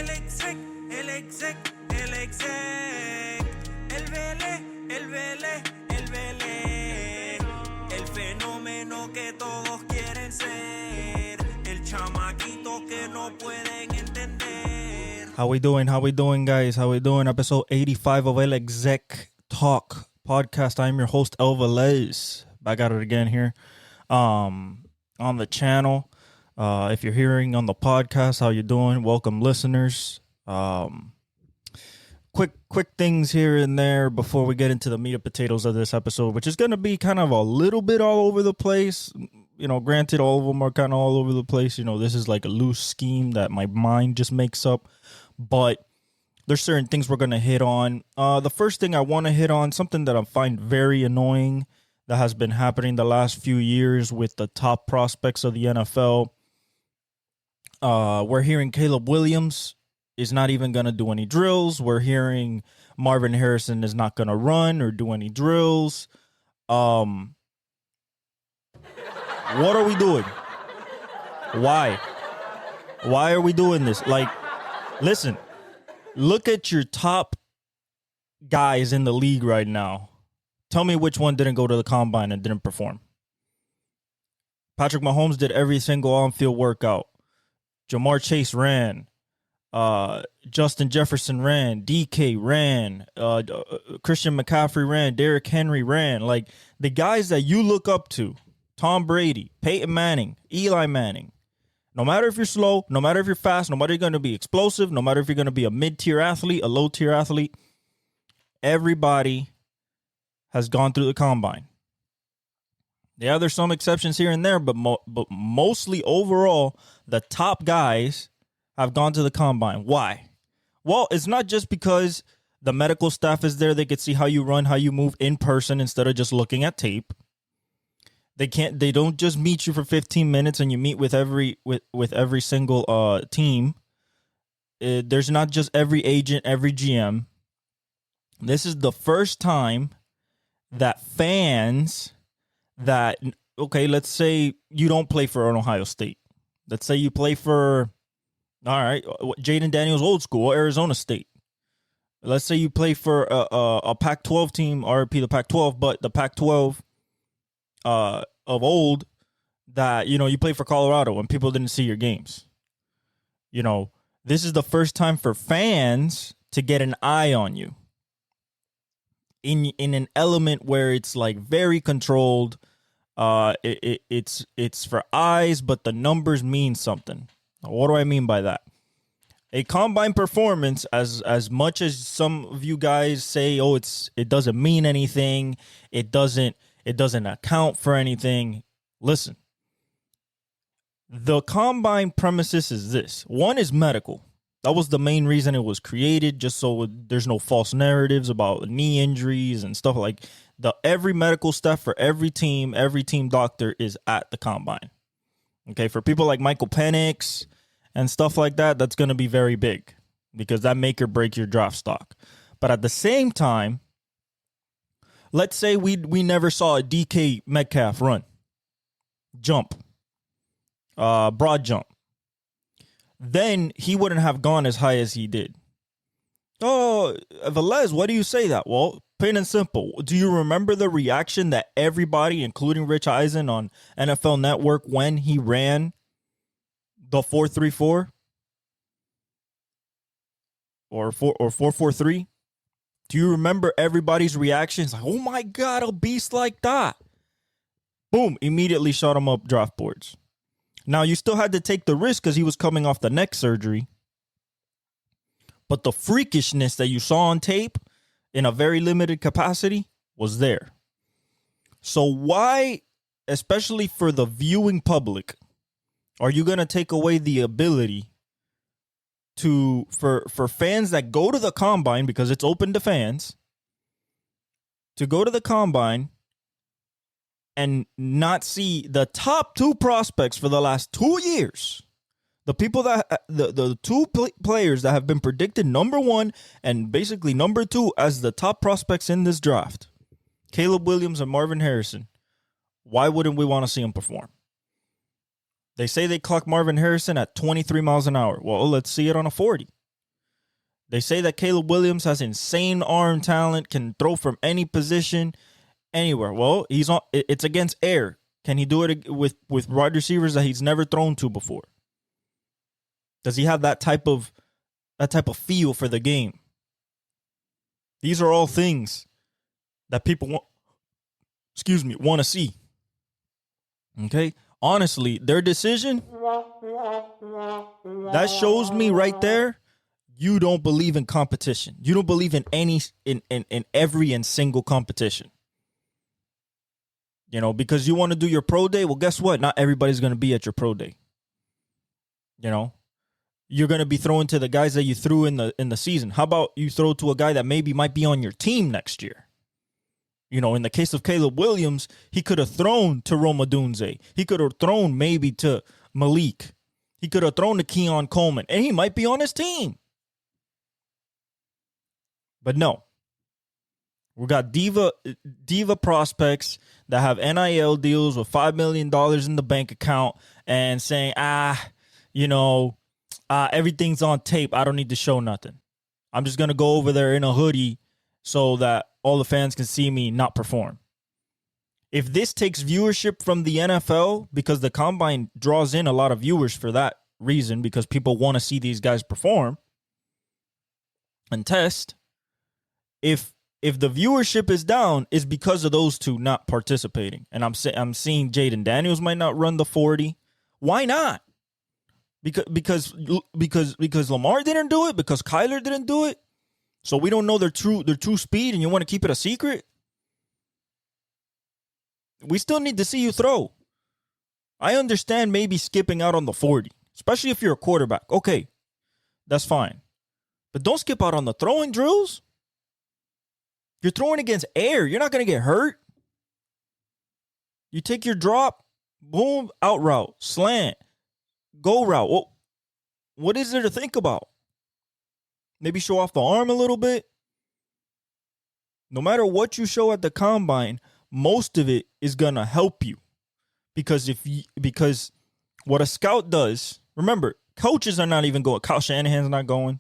El Vélez. El fenómeno que todos quieren ser. El chamaquito que no pueden entender. How we doing, guys? How we doing? Episode 85 of El Exec Talk podcast. I'm your host, El Velez. Back at it again here on the channel. If you're hearing on the podcast, how you doing? Welcome, listeners. Quick things here and there before we get into the meat and potatoes of this episode, which is going to be kind of a little bit all over the place. You know, granted, all of them are kind of all over the place. You know, this is like a loose scheme that my mind just makes up. But there's certain things we're going to hit on. The first thing I want to hit on, something that I find very annoying that has been happening the last few years with the top prospects of the NFL. We're hearing Caleb Williams is not even going to do any drills. We're hearing Marvin Harrison is not going to run or do any drills. What are we doing? Why? Why are we doing this? Like, listen, look at your top guys in the league right now. Tell me which one didn't go to the combine and didn't perform. Patrick Mahomes did every single on-field workout. Jamar Chase ran. Justin Jefferson ran. DK ran. Christian McCaffrey ran. Derrick Henry ran. Like, the guys that you look up to, Tom Brady, Peyton Manning, Eli Manning, no matter if you're slow, no matter if you're fast, no matter if you're going to be explosive, no matter if you're going to be a mid-tier athlete, a low-tier athlete, everybody has gone through the combine. Yeah, there's some exceptions here and there, but mostly overall, the top guys have gone to the combine. Why? Well, it's not just because the medical staff is there. They could see how you run, how you move in person instead of just looking at tape. They don't just meet you for 15 minutes and you meet with every single team. There's not just every agent, every GM. This is the first time that fans that, okay, let's say you don't play for Ohio State. Let's say you play for, all right, Jaden Daniels old school, Arizona State. Let's say you play for a Pac-12 team, RIP the Pac-12, but the Pac-12 of old that, you know, you play for Colorado and people didn't see your games. You know, this is the first time for fans to get an eye on you in an element where it's like very controlled. It's for eyes, but the numbers mean something. What do I mean by that? A combine performance, as much as some of you guys say, oh, it doesn't mean anything, it doesn't account for anything. Listen, the combine premises is this. One is medical. That was the main reason it was created, just so there's no false narratives about knee injuries and stuff like every medical staff for every team doctor is at the combine. Okay, for people like Michael Penix and stuff like that, that's going to be very big because that make or break your draft stock. But at the same time, let's say we never saw a DK Metcalf run, jump, broad jump. Then he wouldn't have gone as high as he did. Oh, Velez, why do you say that? Well, plain and simple. Do you remember the reaction that everybody, including Rich Eisen on NFL Network, when he ran the 4.34 or 4.43? Do you remember everybody's reactions? Like, oh my God, a beast like that. Boom, immediately shot him up draft boards. Now, you still had to take the risk because he was coming off the neck surgery. But the freakishness that you saw on tape in a very limited capacity was there. So why, especially for the viewing public, are you going to take away the ability for fans that go to the combine, because it's open to fans, to go to the combine and not see the top two prospects for the last 2 years? The people that the two players that have been predicted number one and basically number two as the top prospects in this draft, Caleb Williams and Marvin Harrison. Why wouldn't we want to see them perform? They say they clock Marvin Harrison at 23 miles an hour. Well, let's see it on a 40. They say that Caleb Williams has insane arm talent, can throw from any position, anywhere. Well, it's against air. Can he do it with wide receivers that he's never thrown to before? Does he have that type of feel for the game? These are all things that people want to see. Okay? Honestly, their decision, that shows me right there, you don't believe in competition. You don't believe in every and single competition. You know, because you want to do your pro day. Well, guess what? Not everybody's going to be at your pro day. You know, you're going to be throwing to the guys that you threw in the season. How about you throw to a guy that maybe might be on your team next year? You know, in the case of Caleb Williams, he could have thrown to Rome Odunze. He could have thrown maybe to Malik. He could have thrown to Keon Coleman, and he might be on his team. But no. We got diva prospects that have NIL deals with $5 million in the bank account and saying, everything's on tape. I don't need to show nothing. I'm just going to go over there in a hoodie so that all the fans can see me not perform. If this takes viewership from the NFL, because the Combine draws in a lot of viewers for that reason, because people want to see these guys perform and test, if the viewership is down, it's because of those two not participating. And I'm seeing Jaden Daniels might not run the 40. Why not? Because Lamar didn't do it, because Kyler didn't do it. So we don't know their true speed, and you want to keep it a secret? We still need to see you throw. I understand maybe skipping out on the 40, especially if you're a quarterback. Okay, that's fine. But don't skip out on the throwing drills. You're throwing against air. You're not going to get hurt. You take your drop, boom, out route, slant, go route. Well, what is there to think about? Maybe show off the arm a little bit. No matter what you show at the Combine, most of it is going to help you. Because what a scout does, remember, coaches are not even going. Kyle Shanahan's not going.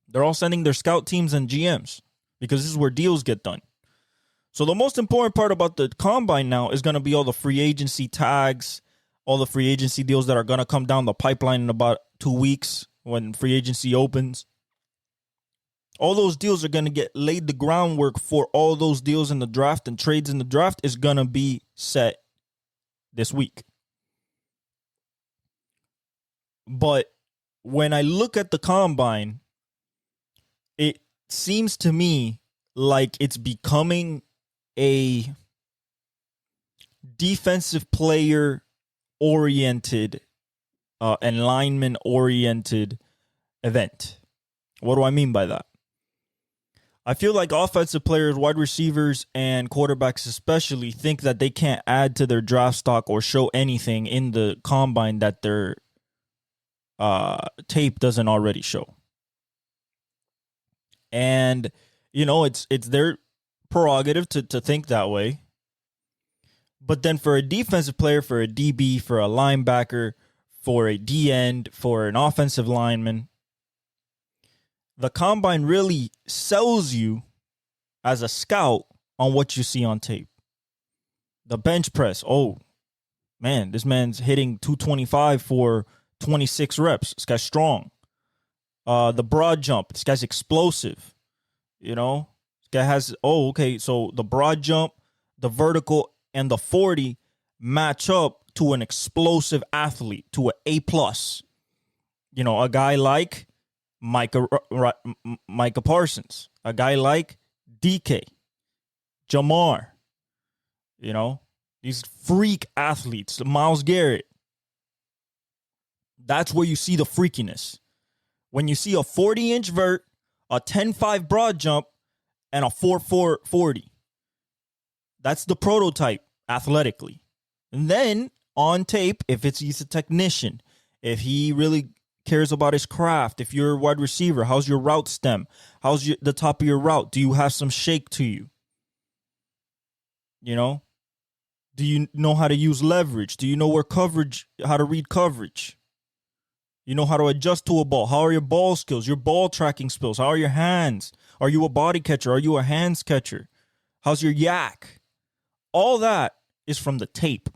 They're all sending their scout teams and GMs, because this is where deals get done. So the most important part about the Combine now is going to be all the free agency tags, all the free agency deals that are going to come down the pipeline in about 2 weeks when free agency opens. All those deals are going to get laid. The groundwork for all those deals in the draft and trades in the draft is going to be set this week. But when I look at the Combine, it seems to me like it's becoming a defensive player oriented and lineman oriented event. What do I mean by that? I feel like offensive players, wide receivers, and quarterbacks especially think that they can't add to their draft stock or show anything in the Combine that their tape doesn't already show. And, you know, it's their prerogative to think that way. But then for a defensive player, for a DB, for a linebacker, for a D-end, for an offensive lineman, the Combine really sells you as a scout on what you see on tape. The bench press. Oh, man, this man's hitting 225 for 26 reps. This guy's strong. The broad jump. This guy's explosive. You know, this guy has, so the broad jump, the vertical, and the 40 match up to an explosive athlete, to an A+. You know, a guy like Micah Parsons, a guy like DK, Jamar, you know, these freak athletes, Myles Garrett. That's where you see the freakiness. When you see a 40-inch vert, a 10.5 broad jump, and a 4.4 40. That's the prototype athletically. And then on tape, if he's a technician, if he really cares about his craft, if you're a wide receiver, how's your route stem? How's the top of your route? Do you have some shake to you? You know? Do you know how to use leverage? Do you know how to read coverage? You know how to adjust to a ball. How are your ball skills, your ball tracking skills? How are your hands? Are you a body catcher? Are you a hands catcher? How's your yak? All that is from the tape.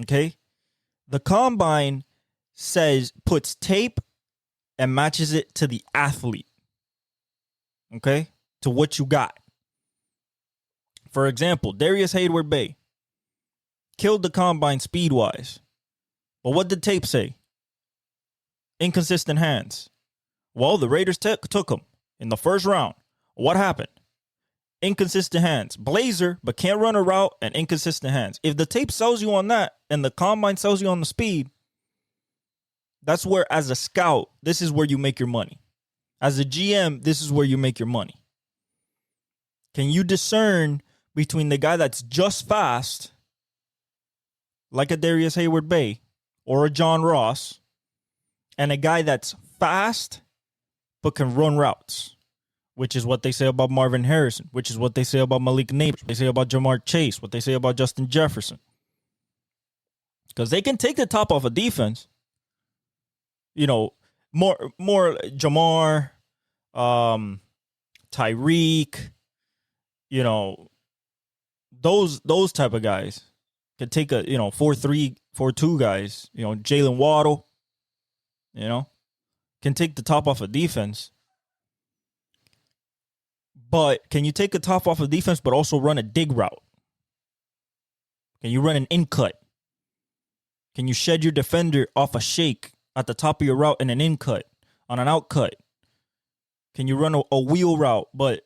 Okay? The combine puts tape and matches it to the athlete. Okay? To what you got. For example, Darius Hayward-Bay killed the combine speed-wise. But what did tape say? Inconsistent hands. Well, the Raiders took him in the first round. What happened? Inconsistent hands. Blazer, but can't run a route, and inconsistent hands. If the tape sells you on that and the combine sells you on the speed, that's where, as a scout, this is where you make your money. As a GM, this is where you make your money. Can you discern between the guy that's just fast, like a Darius Hayward-Bay or a John Ross, and a guy that's fast but can run routes, which is what they say about Marvin Harrison, which is what they say about Malik Nabers, what they say about Jamar Chase, what they say about Justin Jefferson. Because they can take the top off a defense. You know, more Jamar, Tyreek, you know, those type of guys could take a, 4-3, 4-2 guys, Jalen Waddle, can take the top off a defense. But can you take a top off a defense but also run a dig route? Can you run an in cut? Can you shed your defender off a shake at the top of your route in an in cut, on an out cut? Can you run a wheel route, but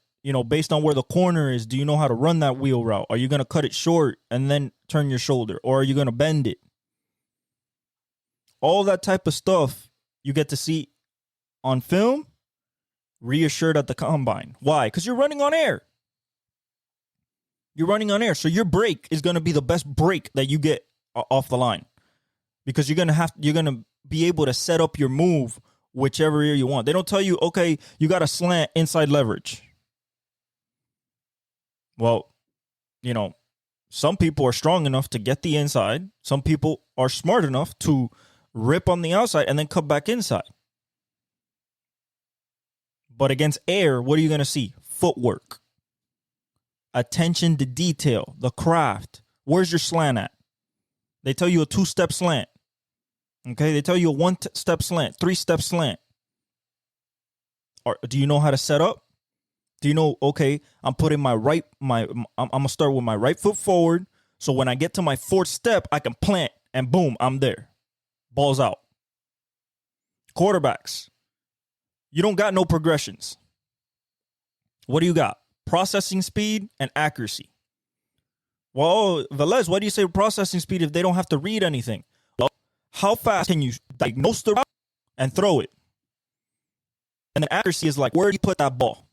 based on where the corner is, do you know how to run that wheel route? Are you going to cut it short and then turn your shoulder? Or are you going to bend it? All that type of stuff you get to see on film, reassured at the combine. Why? Because you're running on air. You're running on air. So your break is going to be the best break that you get off the line. Because you're going to be able to set up your move whichever ear you want. They don't tell you, okay, you got to slant inside leverage. Well, some people are strong enough to get the inside. Some people are smart enough to rip on the outside and then cut back inside. But against air, what are you going to see? Footwork. Attention to detail. The craft. Where's your slant at? They tell you a 2-step slant. Okay? They tell you a 1-step slant, 3-step slant. Or do you know how to set up? Do you know, okay, I'm putting I'm going to start with my right foot forward. So when I get to my 4th step, I can plant and boom, I'm there. Ball's out. Quarterbacks. You don't got no progressions. What do you got? Processing speed and accuracy. Well, Velez, why do you say processing speed if they don't have to read anything? Well, how fast can you diagnose the route and throw it? And then accuracy is like, where do you put that ball?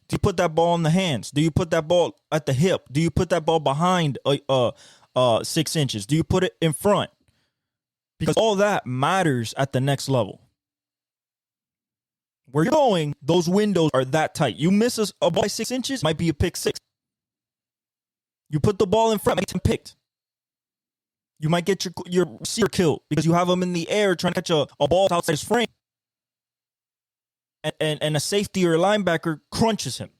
Do you put that ball in the hands? Do you put that ball at the hip? Do you put that ball behind 6 inches? Do you put it in front? Because all that matters at the next level. Where you're going, those windows are that tight. You miss a ball by 6 inches, might be a pick 6. You put the ball in front, might get picked. You might get your receiver killed because you have him in the air trying to catch a ball outside his frame. And a safety or a linebacker crunches him.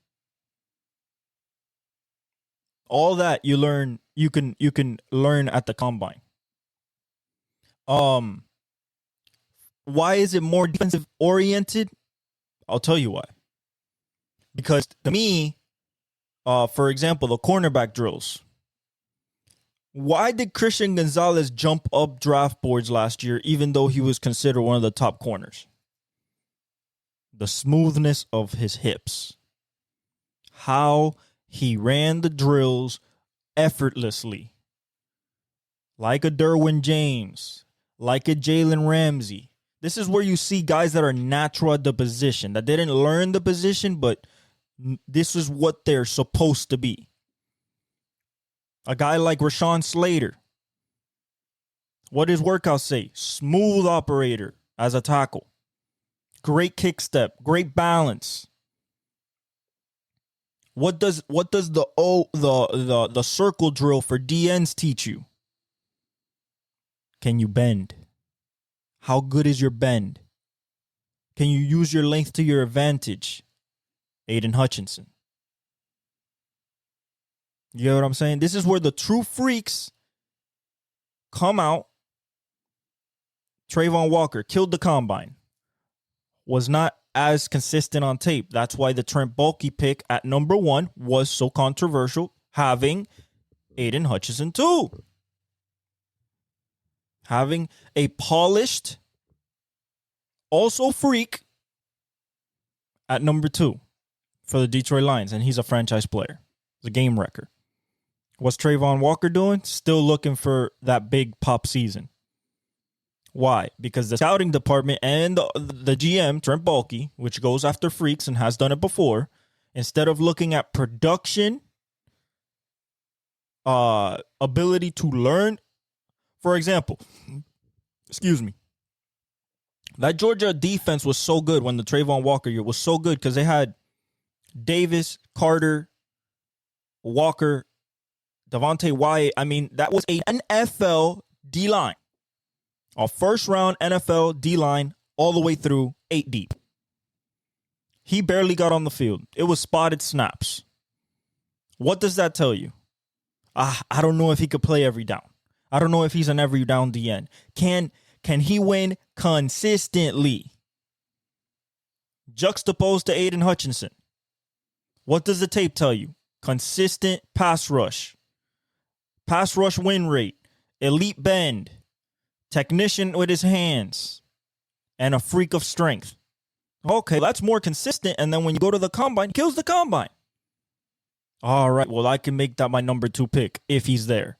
All that you learn, you can learn at the combine. Why is it more defensive oriented? I'll tell you why. Because to me, for example, the cornerback drills. Why did Christian Gonzalez jump up draft boards last year, even though he was considered one of the top corners? The smoothness of his hips. How he ran the drills effortlessly. Like a Derwin James. Like a Jalen Ramsey. This is where you see guys that are natural at the position. That didn't learn the position, but this is what they're supposed to be. A guy like Rashawn Slater. What does workout say? Smooth operator as a tackle. Great kick step, great balance. What does the circle drill for DNs teach you? Can you bend? How good is your bend? Can you use your length to your advantage? Aiden Hutchinson. You know what I'm saying? This is where the true freaks come out. Trayvon Walker killed the combine. Was not as consistent on tape. That's why the Trent Baalke pick at number 1 was so controversial, having Aiden Hutchinson too. Having a polished, also freak at number 2 for the Detroit Lions, and he's a franchise player. He's a game wrecker. What's Trayvon Walker doing? Still looking for that big pop season. Why? Because the scouting department and the GM, Trent Baalke, which goes after freaks and has done it before, instead of looking at production, ability to learn, for example, that Georgia defense was so good when the Trayvon Walker year was so good because they had Davis, Carter, Walker, Devontae Wyatt. I mean, that was an NFL D-line. A first-round NFL D-line all the way through 8 deep. He barely got on the field. It was spotted snaps. What does that tell you? I don't know if he could play every down. I don't know if he's an every down DN. Can he win consistently? Juxtaposed to Aiden Hutchinson. What does the tape tell you? Consistent pass rush. Pass rush win rate. Elite bend. Technician with his hands. And a freak of strength. Okay, that's more consistent. And then when you go to the combine, he kills the combine. All right, well, I can make that my number 2 pick if he's there.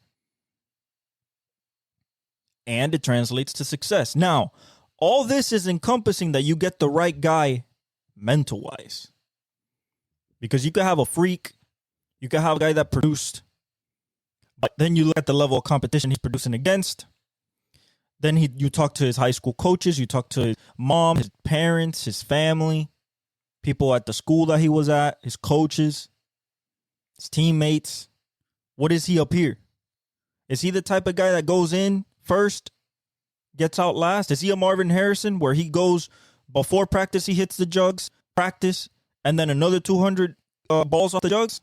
And it translates to success. Now, all this is encompassing that you get the right guy mental-wise. Because you could have a freak. You could have a guy that produced. But then you look at the level of competition he's producing against. Then you talk to his high school coaches. You talk to his mom, his parents, his family, people at the school that he was at, his coaches, his teammates. What is he up here? Is he the type of guy that goes in first, gets out last? Is he a Marvin Harrison where he goes before practice, he hits the jugs, practice, and then another 200 balls off the jugs?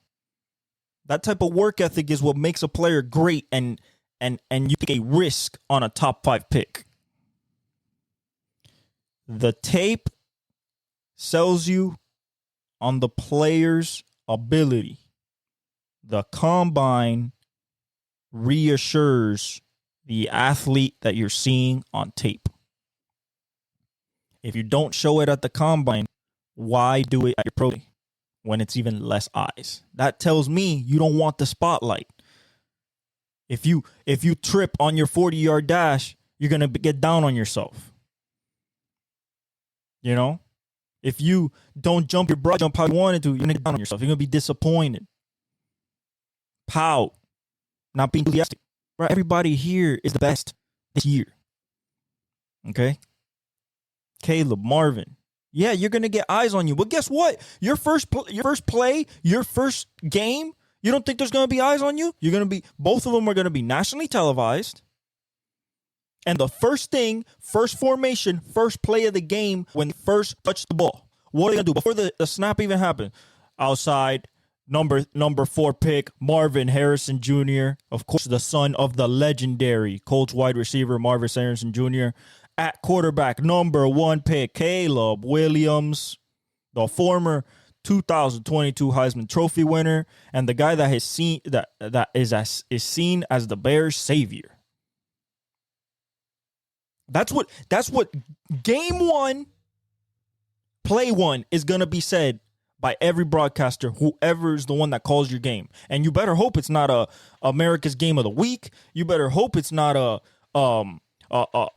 That type of work ethic is what makes a player great and you take a risk on a top 5 pick. The tape sells you on the player's ability. The combine reassures the athlete that you're seeing on tape. If you don't show it at the combine, why do it at your pro day when it's even less eyes? That tells me you don't want the spotlight. If you trip on your 40-yard dash, you're going to get down on yourself. You know? If you don't jump your broad jump how you wanted to, you're going to get down on yourself. You're going to be disappointed. Pout. Not being enthusiastic. Right? Everybody here is the best this year. Okay? Caleb, Marvin. Yeah, you're going to get eyes on you. But guess what? Your first play, your first game, you don't think there's going to be eyes on you? Both of them are going to be nationally televised. And the first formation, first play of the game, when they first touch the ball, what are they going to do before the snap even happens? Outside, number 4 pick, Marvin Harrison Jr., of course, the son of the legendary Colts wide receiver, Marvin Harrison Jr., at quarterback, number 1 pick, Caleb Williams, the former 2022 Heisman Trophy winner, and the guy that is seen as the Bears' savior. That's what game 1, play 1 is gonna be said by every broadcaster, whoever is the one that calls your game. And you better hope it's not a America's Game of the Week. You better hope it's not a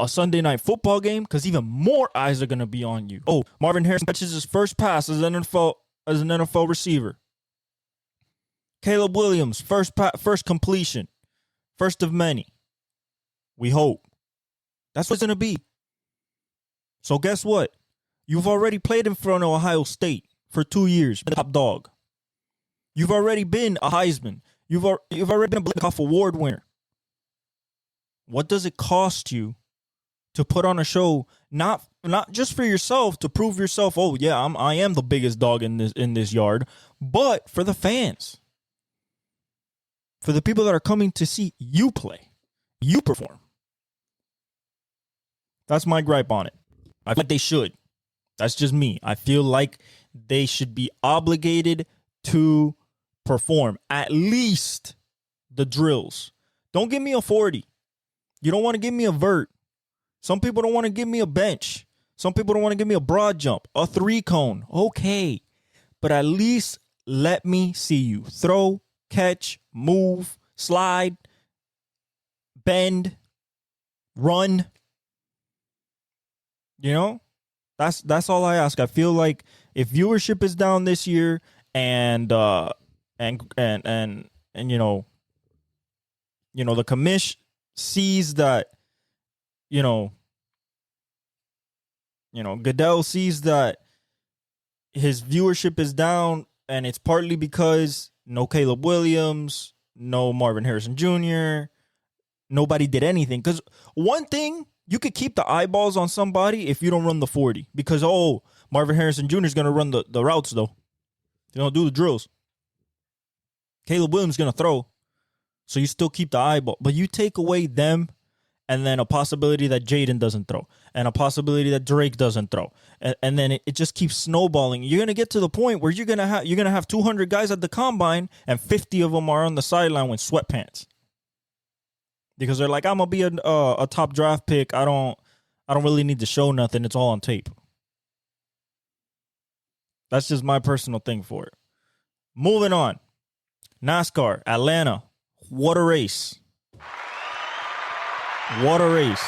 Sunday night football game, because even more eyes are gonna be on you. Oh, Marvin Harrison catches his first pass as an NFL receiver. Caleb Williams, first completion. First of many. We hope. That's what it's going to be. So guess what? You've already played in front of Ohio State for 2 years. The top dog. You've already been a Heisman. You've already been a Blackoff Award winner. What does it cost you to put on a show, not just for yourself to prove yourself. Oh yeah, I am the biggest dog in this yard, but for the fans, for the people that are coming to see you play, you perform. That's my gripe on it. I feel like they should. That's just me. I feel like they should be obligated to perform at least the drills. Don't give me a 40. You don't want to give me a vert. Some people don't want to give me a bench. Some people don't want to give me a broad jump, a 3-cone. Okay. But at least let me see you throw, catch, move, slide, bend, run. You know? That's all I ask. I feel like if viewership is down this year and the commish sees that, Goodell sees that his viewership is down, and it's partly because no Caleb Williams, no Marvin Harrison Jr., nobody did anything. Because one thing, you could keep the eyeballs on somebody if you don't run the 40. Because, Marvin Harrison Jr. is going to run the routes, though. They don't do the drills. Caleb Williams is going to throw. So you still keep the eyeball. But you take away them, and then a possibility that Jaden doesn't throw, and a possibility that Drake doesn't throw. And then it just keeps snowballing. You're going to get to the point where you're going to have 200 guys at the combine, and 50 of them are on the sideline with sweatpants. Because they're like, I'm gonna be a top draft pick. I don't really need to show nothing. It's all on tape. That's just my personal thing for it. Moving on. NASCAR, Atlanta. What a race. What a race.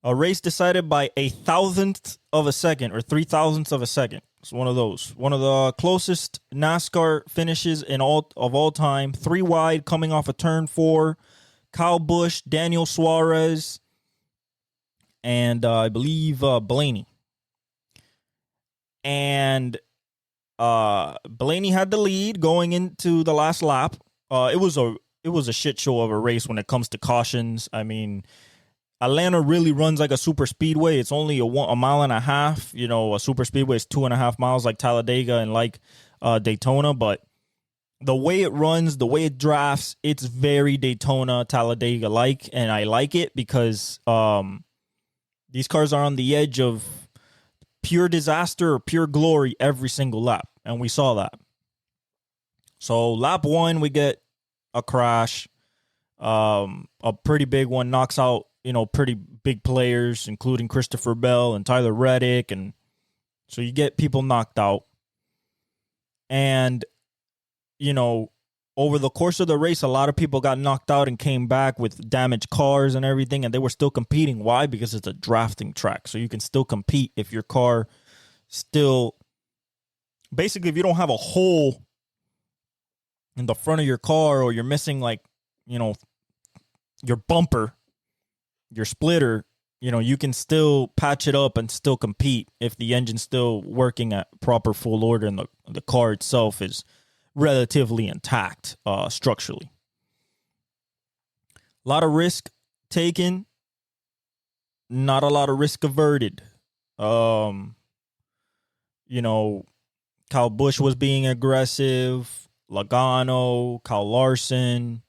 A race decided by 1,000th of a second or 3,000ths of a second. It's one of those. One of the closest NASCAR finishes of all time. 3 wide coming off of turn 4. Kyle Busch, Daniel Suarez, and I believe Blaney. And Blaney had the lead going into the last lap. It was a shit show of a race when it comes to cautions. I mean, Atlanta really runs like a super speedway. It's only a mile and a half. A super speedway is 2.5 miles like Talladega and like Daytona. But the way it runs, the way it drafts, it's very Daytona, Talladega-like. And I like it because these cars are on the edge of pure disaster or pure glory every single lap. And we saw that. So lap 1, we get a crash. A pretty big one, knocks out pretty big players, including Christopher Bell and Tyler Reddick. And so you get people knocked out. And, over the course of the race, a lot of people got knocked out and came back with damaged cars and everything, and they were still competing. Why? Because it's a drafting track. So you can still compete if your car still... Basically, if you don't have a hole in the front of your car, or you're missing, your bumper, your splitter, you can still patch it up and still compete if the engine's still working at proper full order and the car itself is relatively intact structurally. A lot of risk taken, not a lot of risk averted. Kyle Busch was being aggressive, Logano, Kyle Larson.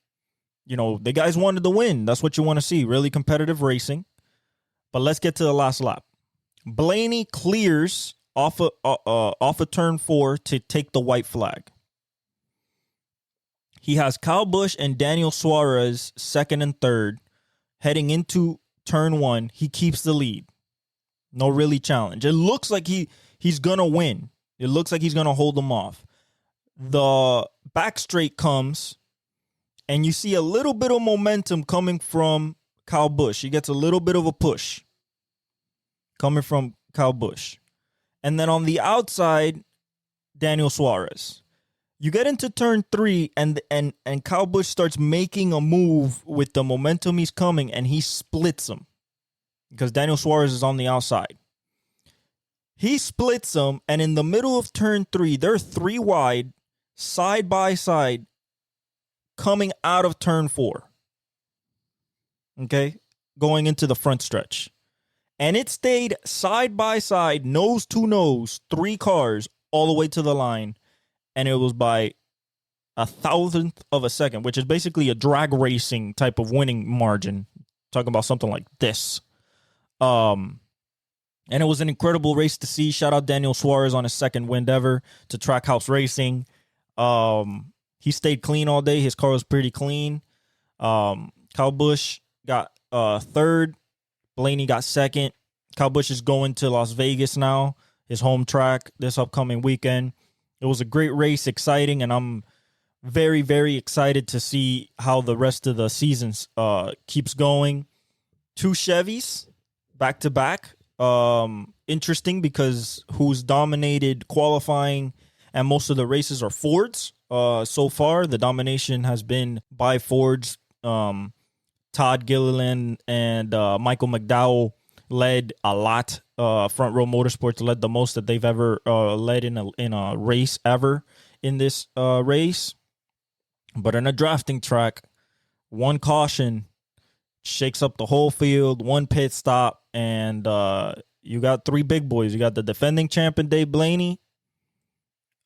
The guys wanted to win. That's what you want to see. Really competitive racing. But let's get to the last lap. Blaney clears off of turn 4 to take the white flag. He has Kyle Busch and Daniel Suarez second and third. Heading into turn 1, he keeps the lead. No really challenge. It looks like he's going to win. It looks like he's going to hold them off. The back straight comes, and you see a little bit of momentum coming from Kyle Busch. He gets a little bit of a push coming from Kyle Busch. And then on the outside, Daniel Suarez. You get into turn 3, and Kyle Busch starts making a move with the momentum he's coming, and he splits him because Daniel Suarez is on the outside. He splits him, and in the middle of turn 3, they're 3 wide, side by side, coming out of turn 4. Okay? going into the front stretch. And it stayed side by side, nose to nose, 3 cars all the way to the line. And it was by a thousandth of a second, which is basically a drag racing type of winning margin. Talking about something like this. And it was an incredible race to see. Shout out Daniel Suarez on his second win ever to Trackhouse Racing. He stayed clean all day. His car was pretty clean. Kyle Busch got third. Blaney got second. Kyle Busch is going to Las Vegas now, his home track, this upcoming weekend. It was a great race, exciting, and I'm very, very excited to see how the rest of the season keeps going. 2 Chevys back-to-back. Interesting because who's dominated qualifying and most of the races are Fords. So far, the domination has been by Fords. Todd Gilliland and Michael McDowell led a lot. Front Row Motorsports led the most that they've ever led in a race ever in this race. But in a drafting track, 1 caution shakes up the whole field, 1 pit stop, and you got 3 big boys. You got the defending champion Dave Blaney.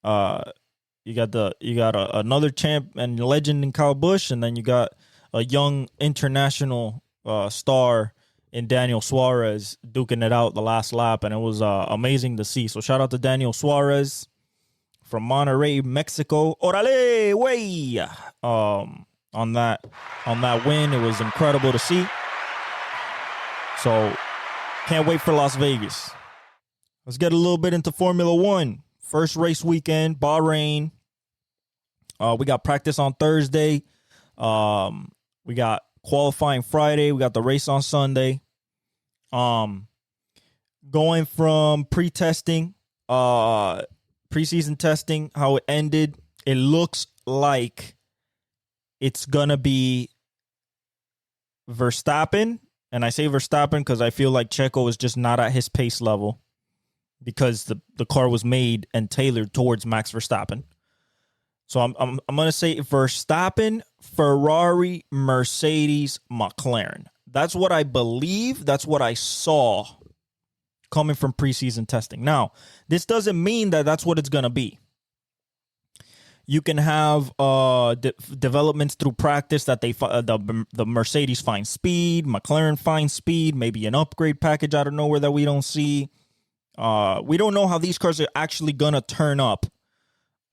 You got another champ and legend in Kyle Busch, and then you got a young international star in Daniel Suarez duking it out the last lap, and it was amazing to see. So shout out to Daniel Suarez from Monterrey, Mexico. Orale, way! On that win, it was incredible to see. So can't wait for Las Vegas. Let's get a little bit into Formula One. First race weekend, Bahrain. We got practice on Thursday. We got qualifying Friday. We got the race on Sunday. Going from pre-testing, preseason testing, how it ended, it looks like it's going to be Verstappen. And I say Verstappen because I feel like Checo is just not at his pace level because the car was made and tailored towards Max Verstappen. So I'm going to say Verstappen, Ferrari, Mercedes, McLaren. That's what I believe. That's what I saw coming from preseason testing. Now, this doesn't mean that that's what it's going to be. You can have developments through practice that the Mercedes find speed, McLaren finds speed, maybe an upgrade package out of nowhere that we don't see. We don't know how these cars are actually going to turn up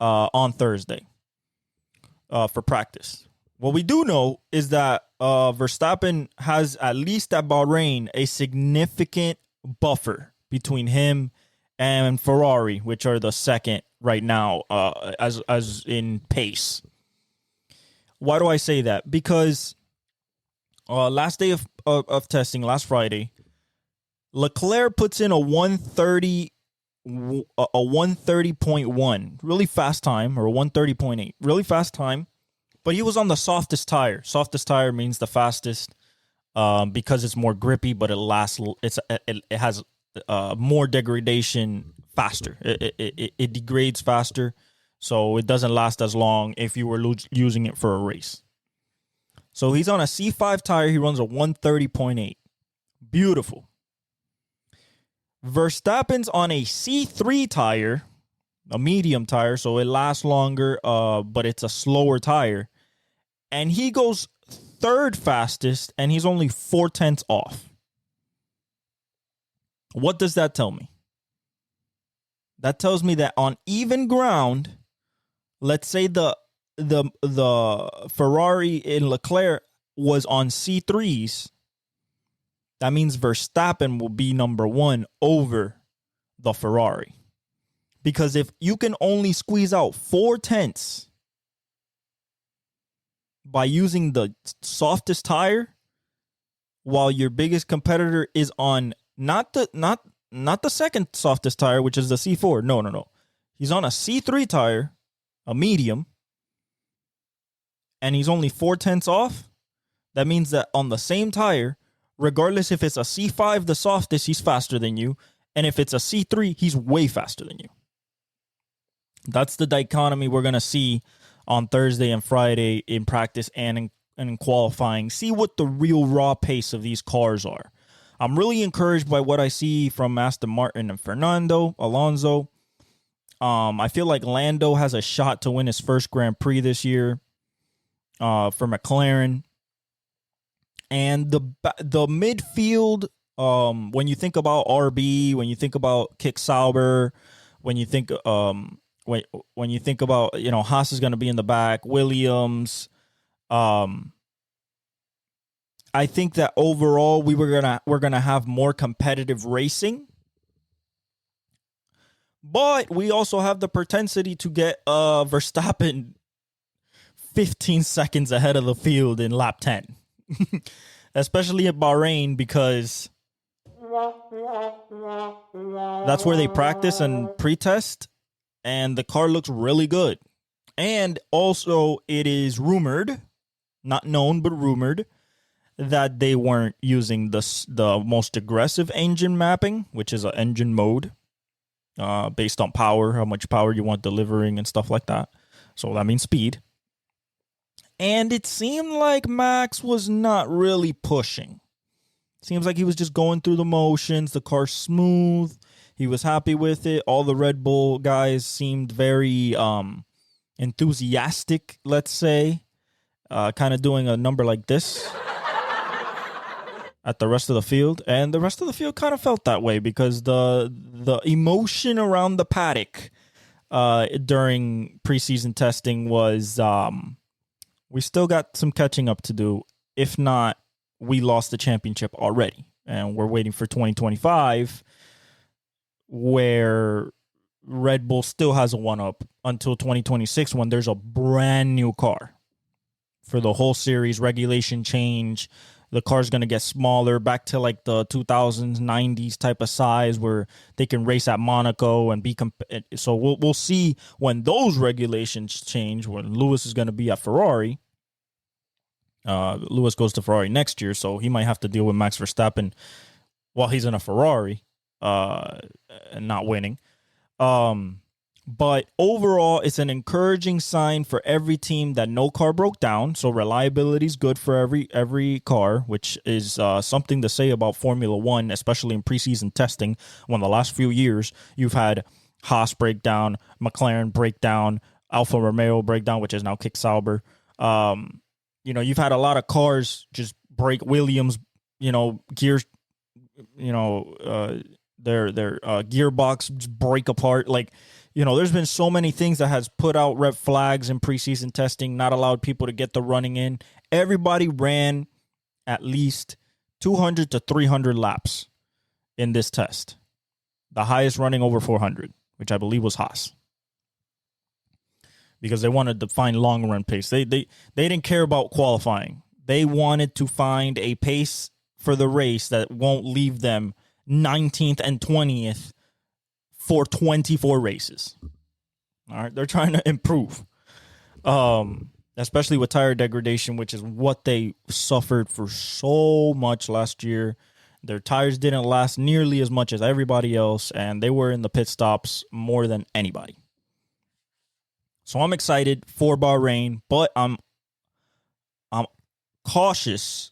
on Thursday for practice. What we do know is that Verstappen has, at least at Bahrain, a significant buffer between him and Ferrari, which are the second right now as in pace. Why do I say that? Because last day of testing, last Friday, Leclerc puts in a 130.1, really fast time, or a 130.8, really fast time, but he was on the softest tire. Softest tire means the fastest because it's more grippy, but it lasts. It has more degradation faster. It degrades faster, so it doesn't last as long if you were using it for a race. So he's on a C5 tire. He runs a 130.8. Beautiful. Verstappen's on a C3 tire, a medium tire, so it lasts longer, but it's a slower tire. And he goes third fastest, and he's only 0.4 off. What does that tell me? That tells me that on even ground, let's say the Ferrari in Leclerc was on C3s, that means Verstappen will be number 1 over the Ferrari. Because if you can only squeeze out 0.4 by using the softest tire, while your biggest competitor is on not the second softest tire, which is the C4. No. He's on a C3 tire, a medium, and he's only 0.4 off. That means that on the same tire, regardless if it's a C5, the softest, he's faster than you. And if it's a C3, he's way faster than you. That's the dichotomy we're going to see on Thursday and Friday in practice and in qualifying, see what the real raw pace of these cars are. I'm really encouraged by what I see from Aston Martin and Fernando Alonso. I feel like Lando has a shot to win his first Grand Prix this year for McLaren. And the midfield, when you think about RB, when you think about Kick Sauber, when you think when you think about, Haas is going to be in the back, Williams, I think that overall we're gonna have more competitive racing, but we also have the propensity to get Verstappen 15 seconds ahead of the field in lap 10, especially at Bahrain, because that's where they practice and pre-test, and the car looks really good. And also, it is rumored, not known but rumored, that they weren't using the most aggressive engine mapping, which is an engine mode based on power, how much power you want delivering and stuff like that. So that means speed. And it seemed like Max was not really pushing. Seems like he was just going through the motions. The car's smooth. He was happy with it. All the Red Bull guys seemed very enthusiastic, let's say, kind of doing a number like this at the rest of the field, and the rest of the field kind of felt that way because the emotion around the paddock during preseason testing was we still got some catching up to do. If not, we lost the championship already, and we're waiting for 2025, where Red Bull still has a one-up until 2026 when there's a brand new car for the whole series. Regulation change. The car's going to get smaller, back to like the 2000s, 90s type of size where they can race at Monaco and be so we'll see when those regulations change, when Lewis is going to be at Ferrari. Lewis goes to Ferrari next year, so he might have to deal with Max Verstappen while he's in a Ferrari and not winning. But overall, it's an encouraging sign for every team that no car broke down. So reliability is good for every car, which is something to say about Formula One, especially in preseason testing. When the last few years, you've had Haas break down, McLaren break down, Alfa Romeo break down, which is now Kick Sauber. You've had a lot of cars just break. Williams, gears, their gearbox just break apart. There's been so many things that has put out red flags in preseason testing, not allowed people to get the running in. Everybody ran at least 200 to 300 laps in this test. The highest running over 400, which I believe was Haas, because they wanted to find long run pace. They didn't care about qualifying. They wanted to find a pace for the race that won't leave them 19th and 20th for 24 races. All right, they're trying to improve, especially with tire degradation, which is what they suffered for so much last year. Their tires didn't last nearly as much as everybody else, and they were in the pit stops more than anybody. So I'm excited for Bahrain, but I'm cautious,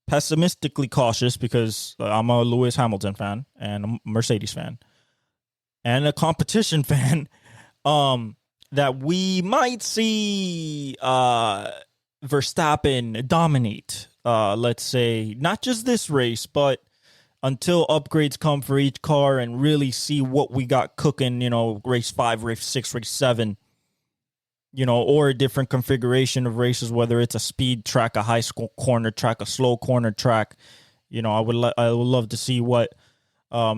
pessimistically cautious, because I'm a Lewis Hamilton fan and a Mercedes fan and a competition fan, that we might see Verstappen dominate, let's say, not just this race, but until upgrades come for each car and really see what we got cooking, race 5, race 6, race 7, or a different configuration of races, whether it's a speed track, a high corner track, a slow corner track. I would love to see what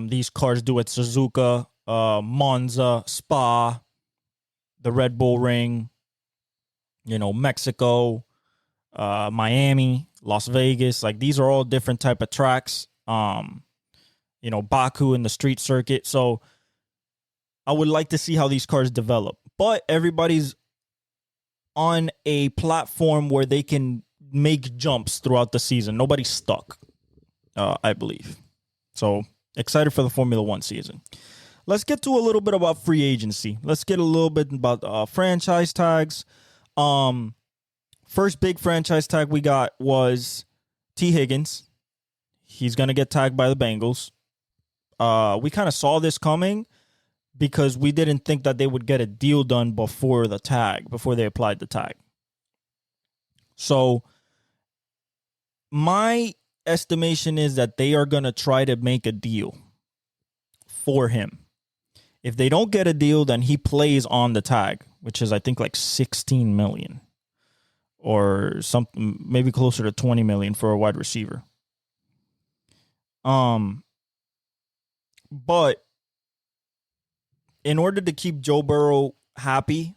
these cars do at Suzuka, Monza, Spa, the Red Bull Ring, Mexico, Miami, Las Vegas. These are all different type of tracks. Baku in the street circuit. So I would like to see how these cars develop. But everybody's on a platform where they can make jumps throughout the season. Nobody's stuck, I believe. So excited for the Formula One season. Let's get to a little bit about free agency. Let's get a little bit about franchise tags. First big franchise tag we got was T. Higgins. He's going to get tagged by the Bengals. We kind of saw this coming because we didn't think that they would get a deal done before they applied the tag. So my estimation is that they are going to try to make a deal for him. If they don't get a deal, then he plays on the tag, which is, I think, like $16 million or something, maybe closer to $20 million for a wide receiver. But in order to keep Joe Burrow happy,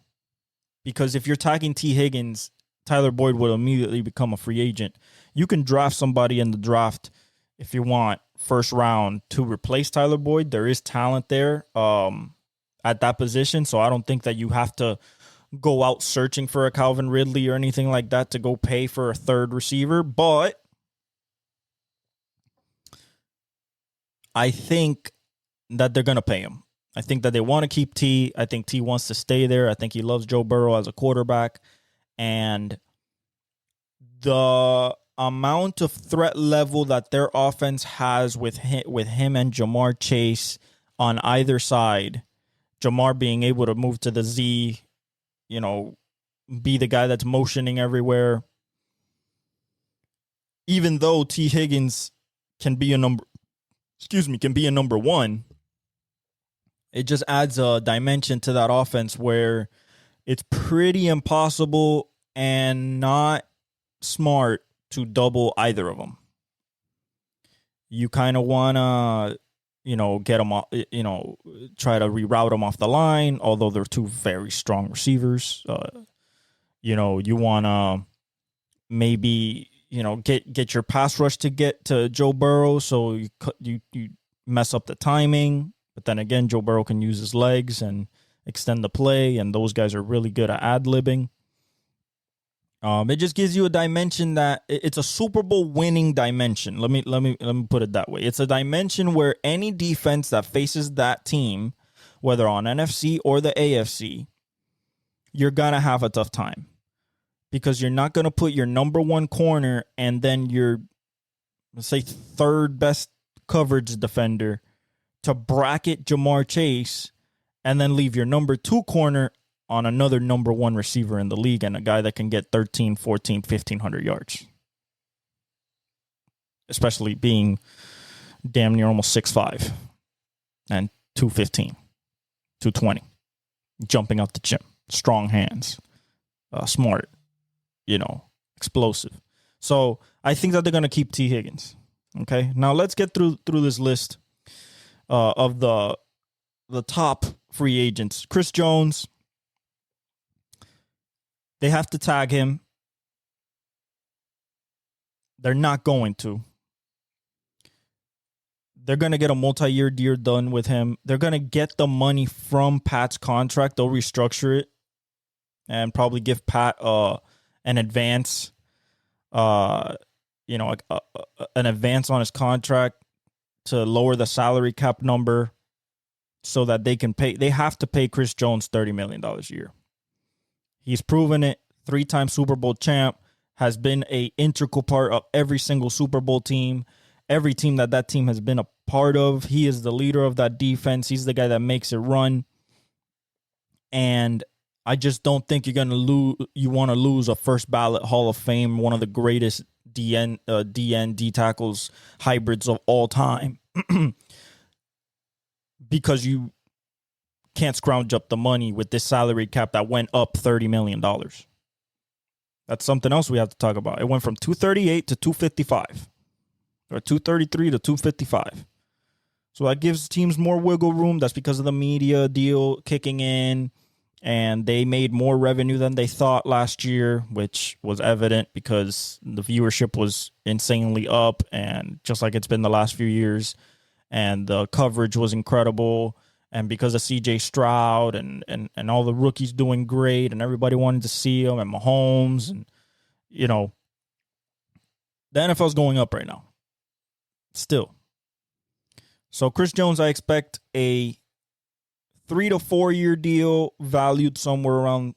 because if you're tagging T. Higgins, Tyler Boyd will immediately become a free agent. You can draft somebody in the draft if you want, first round, to replace Tyler Boyd. There is talent there at that position, so I don't think that you have to go out searching for a Calvin Ridley or anything like that to go pay for a third receiver. But I think that they're going to pay him. I think that they want to keep T. I think T wants to stay there. I think he loves Joe Burrow as a quarterback. And the amount of threat level that their offense has with him and Jamar Chase on either side, Jamar being able to move to the Z, be the guy that's motioning everywhere. Even though T. Higgins can be a number one, it just adds a dimension to that offense where it's pretty impossible and not smart to double either of them. You kind of want to, get them off, try to reroute them off the line, although they're two very strong receivers. You want to maybe, get your pass rush to get to Joe Burrow, so you mess up the timing. But then again, Joe Burrow can use his legs and extend the play, and those guys are really good at ad-libbing. It just gives you a dimension that it's a Super Bowl winning dimension. Let me put it that way. It's a dimension where any defense that faces that team, whether on NFC or the AFC, you're gonna have a tough time because you're not gonna put your number one corner and then your, let's say, third best coverage defender to bracket Jamar Chase and then leave your number two corner on another number one receiver in the league and a guy that can get 13, 14, 1,500 yards. Especially being damn near almost 6'5" and 215, 220. Jumping out the gym. Strong hands. Smart. Explosive. So I think that they're going to keep T. Higgins. Okay. Now let's get through this list of the top free agents. Chris Jones. They have to tag him. They're not going to. They're going to get a multi-year deal done with him. They're going to get the money from Pat's contract. They'll restructure it and probably give Pat an advance, an advance on his contract to lower the salary cap number so that they can pay. They have to pay Chris Jones $30 million a year. He's proven it. 3-time Super Bowl champ, has been an integral part of every single Super Bowl team. Every team that team has been a part of. He is the leader of that defense. He's the guy that makes it run. And I just don't think you're going to lose. You want to lose a first ballot Hall of Fame, one of the greatest D tackles hybrids of all time, because you can't scrounge up the money with this salary cap that went up $30 million. That's something else we have to talk about. It went from 238 to 255, or 233 to 255. So that gives teams more wiggle room. That's because of the media deal kicking in, and they made more revenue than they thought last year, which was evident because the viewership was insanely up, and just like it's been the last few years, and the coverage was incredible. And because of C.J. Stroud and all the rookies doing great and everybody wanted to see him and Mahomes, and, the NFL's going up right now. Still. So Chris Jones, I expect a 3 to 4 year deal valued somewhere around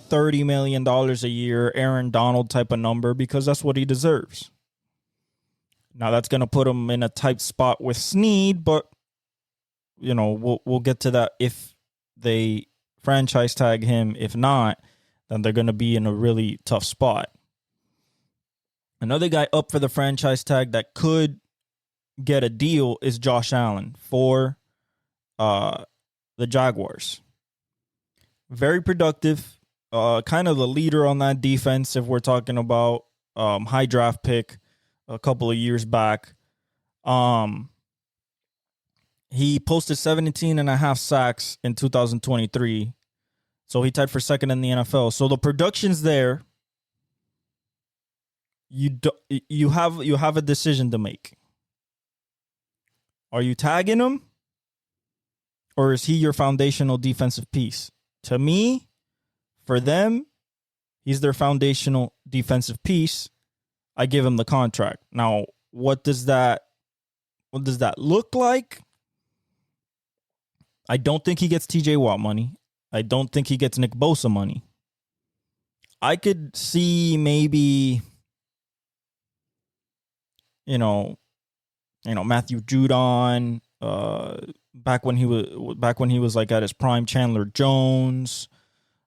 $30 million a year, Aaron Donald type of number, because that's what he deserves. Now, that's going to put him in a tight spot with Snead, but, we'll get to that if they franchise tag him. If not, then they're going to be in a really tough spot. Another guy up for the franchise tag that could get a deal is Josh Allen for the Jaguars. Very productive. Kind of the leader on that defense if we're talking about high draft pick a couple of years back. He posted 17 and a half sacks in 2023. So he tied for second in the NFL. So the production's there. You have a decision to make. Are you tagging him? Or is he your foundational defensive piece? To me, for them, he's their foundational defensive piece. I give him the contract. Now, what does that look like? I don't think he gets TJ Watt money. I don't think he gets Nick Bosa money. I could see maybe, Matthew Judon, back when he was like at his prime, Chandler Jones,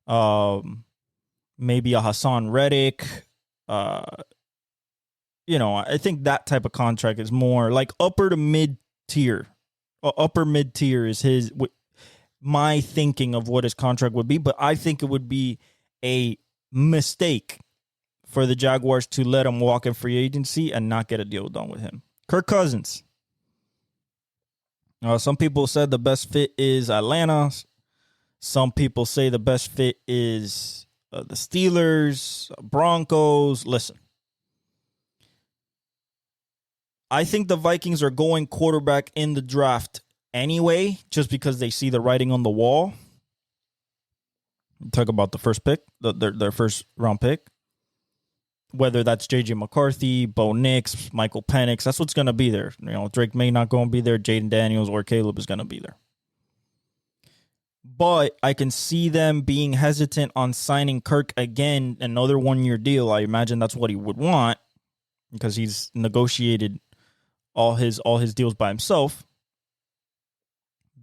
maybe a Hassan Reddick. I think that type of contract is more like upper to mid tier. Upper mid tier is my thinking of what his contract would be, but I think it would be a mistake for the Jaguars to let him walk in free agency and not get a deal done with him. Kirk Cousins. Some people said the best fit is Atlanta. Some people say the best fit is the Steelers, Broncos. Listen, I think the Vikings are going quarterback in the draft anyway, just because they see the writing on the wall. Talk about the first pick, their first round pick. Whether that's J.J. McCarthy, Bo Nix, Michael Penix, that's what's going to be there. Drake May not going to be there. Jaden Daniels or Caleb is going to be there. But I can see them being hesitant on signing Kirk again, another 1-year deal. I imagine that's what he would want because he's negotiated all his deals by himself.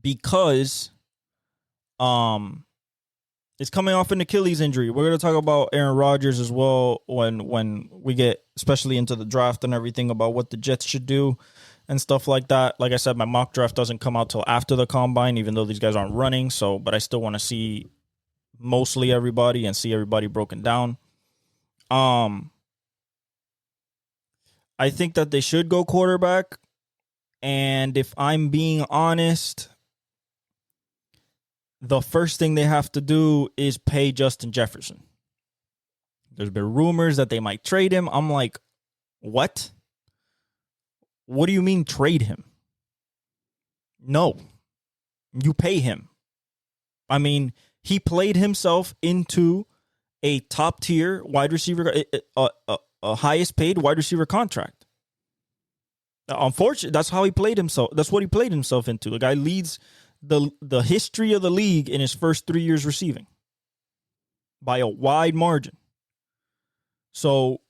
Because it's coming off an Achilles injury. We're going to talk about Aaron Rodgers as well when we get especially into the draft and everything about what the Jets should do and stuff like that. Like I said, my mock draft doesn't come out till after the combine, even though these guys aren't running. But I still want to see mostly everybody and see everybody broken down. I think that they should go quarterback. And if I'm being honest, the first thing they have to do is pay Justin Jefferson. There's been rumors that they might trade him. I'm like, what? What do you mean trade him? No. You pay him. I mean, he played himself into a top-tier wide receiver, a highest paid wide receiver contract. Unfortunately, that's how he played himself. That's what he played himself into. The guy leads the history of the league in his first 3 years receiving by a wide margin. So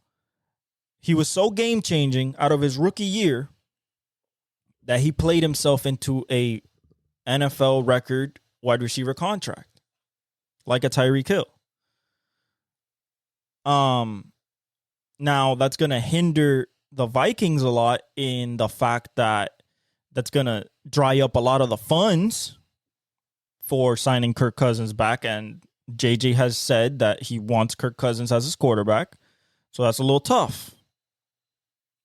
he was so game-changing out of his rookie year that he played himself into a NFL record wide receiver contract, like a Tyreek Hill. Now that's going to hinder the Vikings a lot in the fact that that's going to dry up a lot of the funds for signing Kirk Cousins back. And JJ has said that he wants Kirk Cousins as his quarterback. So that's a little tough.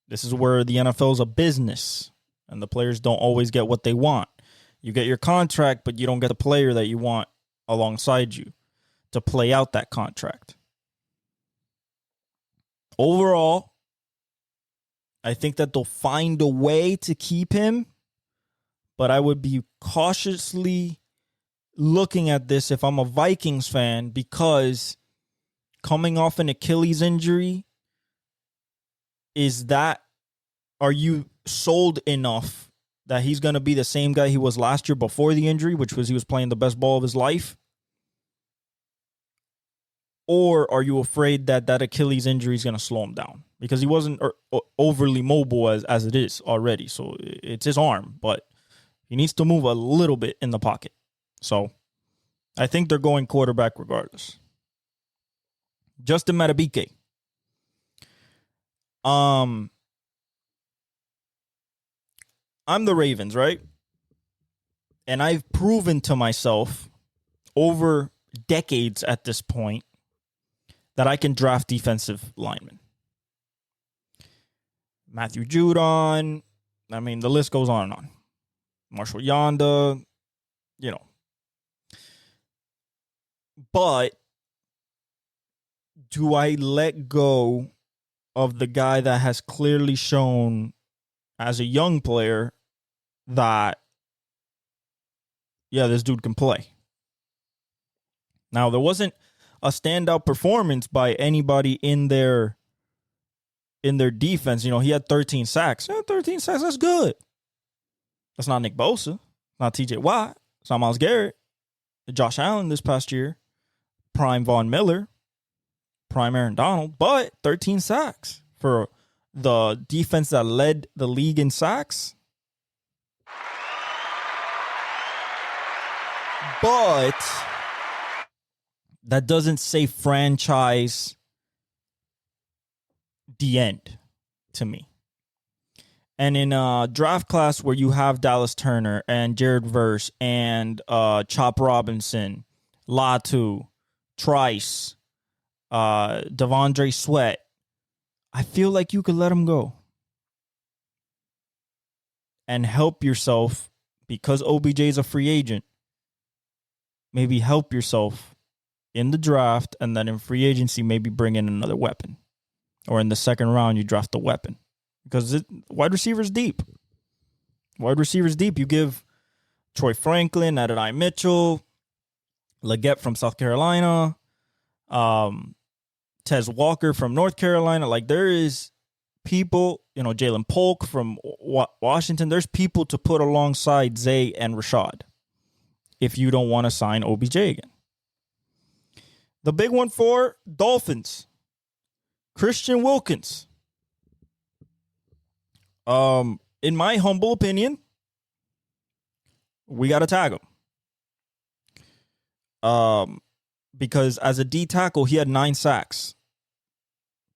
This is where the NFL is a business and the players don't always get what they want. You get your contract, but you don't get the player that you want alongside you to play out that contract. Overall, I think that they'll find a way to keep him, but I would be cautiously looking at this if I'm a Vikings fan, because coming off an Achilles injury, are you sold enough that he's going to be the same guy he was last year before the injury, which was he was playing the best ball of his life? Or are you afraid that that Achilles injury is going to slow him down? Because he wasn't overly mobile as it is already. So it's his arm, but he needs to move a little bit in the pocket. So I think they're going quarterback regardless. Justin Matabike. I'm the Ravens, right? And I've proven to myself over decades at this point that I can draft defensive linemen. Matthew Judon. I mean, the list goes on and on. Marshall Yanda, you know. But do I let go of the guy that has clearly shown as a young player that, yeah, this dude can play? Now, there wasn't a standout performance by anybody in their defense. You know, he had 13 sacks. Yeah, 13 sacks, that's good. That's not Nick Bosa. Not TJ Watt. It's not Myles Garrett. Josh Allen this past year. Prime Von Miller. Prime Aaron Donald. But 13 sacks for the defense that led the league in sacks. But that doesn't say franchise the end to me. And in a draft class where you have Dallas Turner and Jared Verse and Chop Robinson, Latu, Trice, Devondre Sweat, I feel like you could let him go and help yourself, because OBJ is a free agent. Maybe help yourself in the draft, and then in free agency, maybe bring in another weapon. Or in the second round, you draft a weapon. Because wide receivers deep. Wide receivers deep. You give Troy Franklin, Adonai Mitchell, Leggett from South Carolina, Tez Walker from North Carolina. Like, there is people, you know, Jalen Polk from Washington. There's people to put alongside Zay and Rashad if you don't want to sign OBJ again. The big one for Dolphins, Christian Wilkins. In my humble opinion, we got to tag him. Because as a D tackle, he had 9 sacks,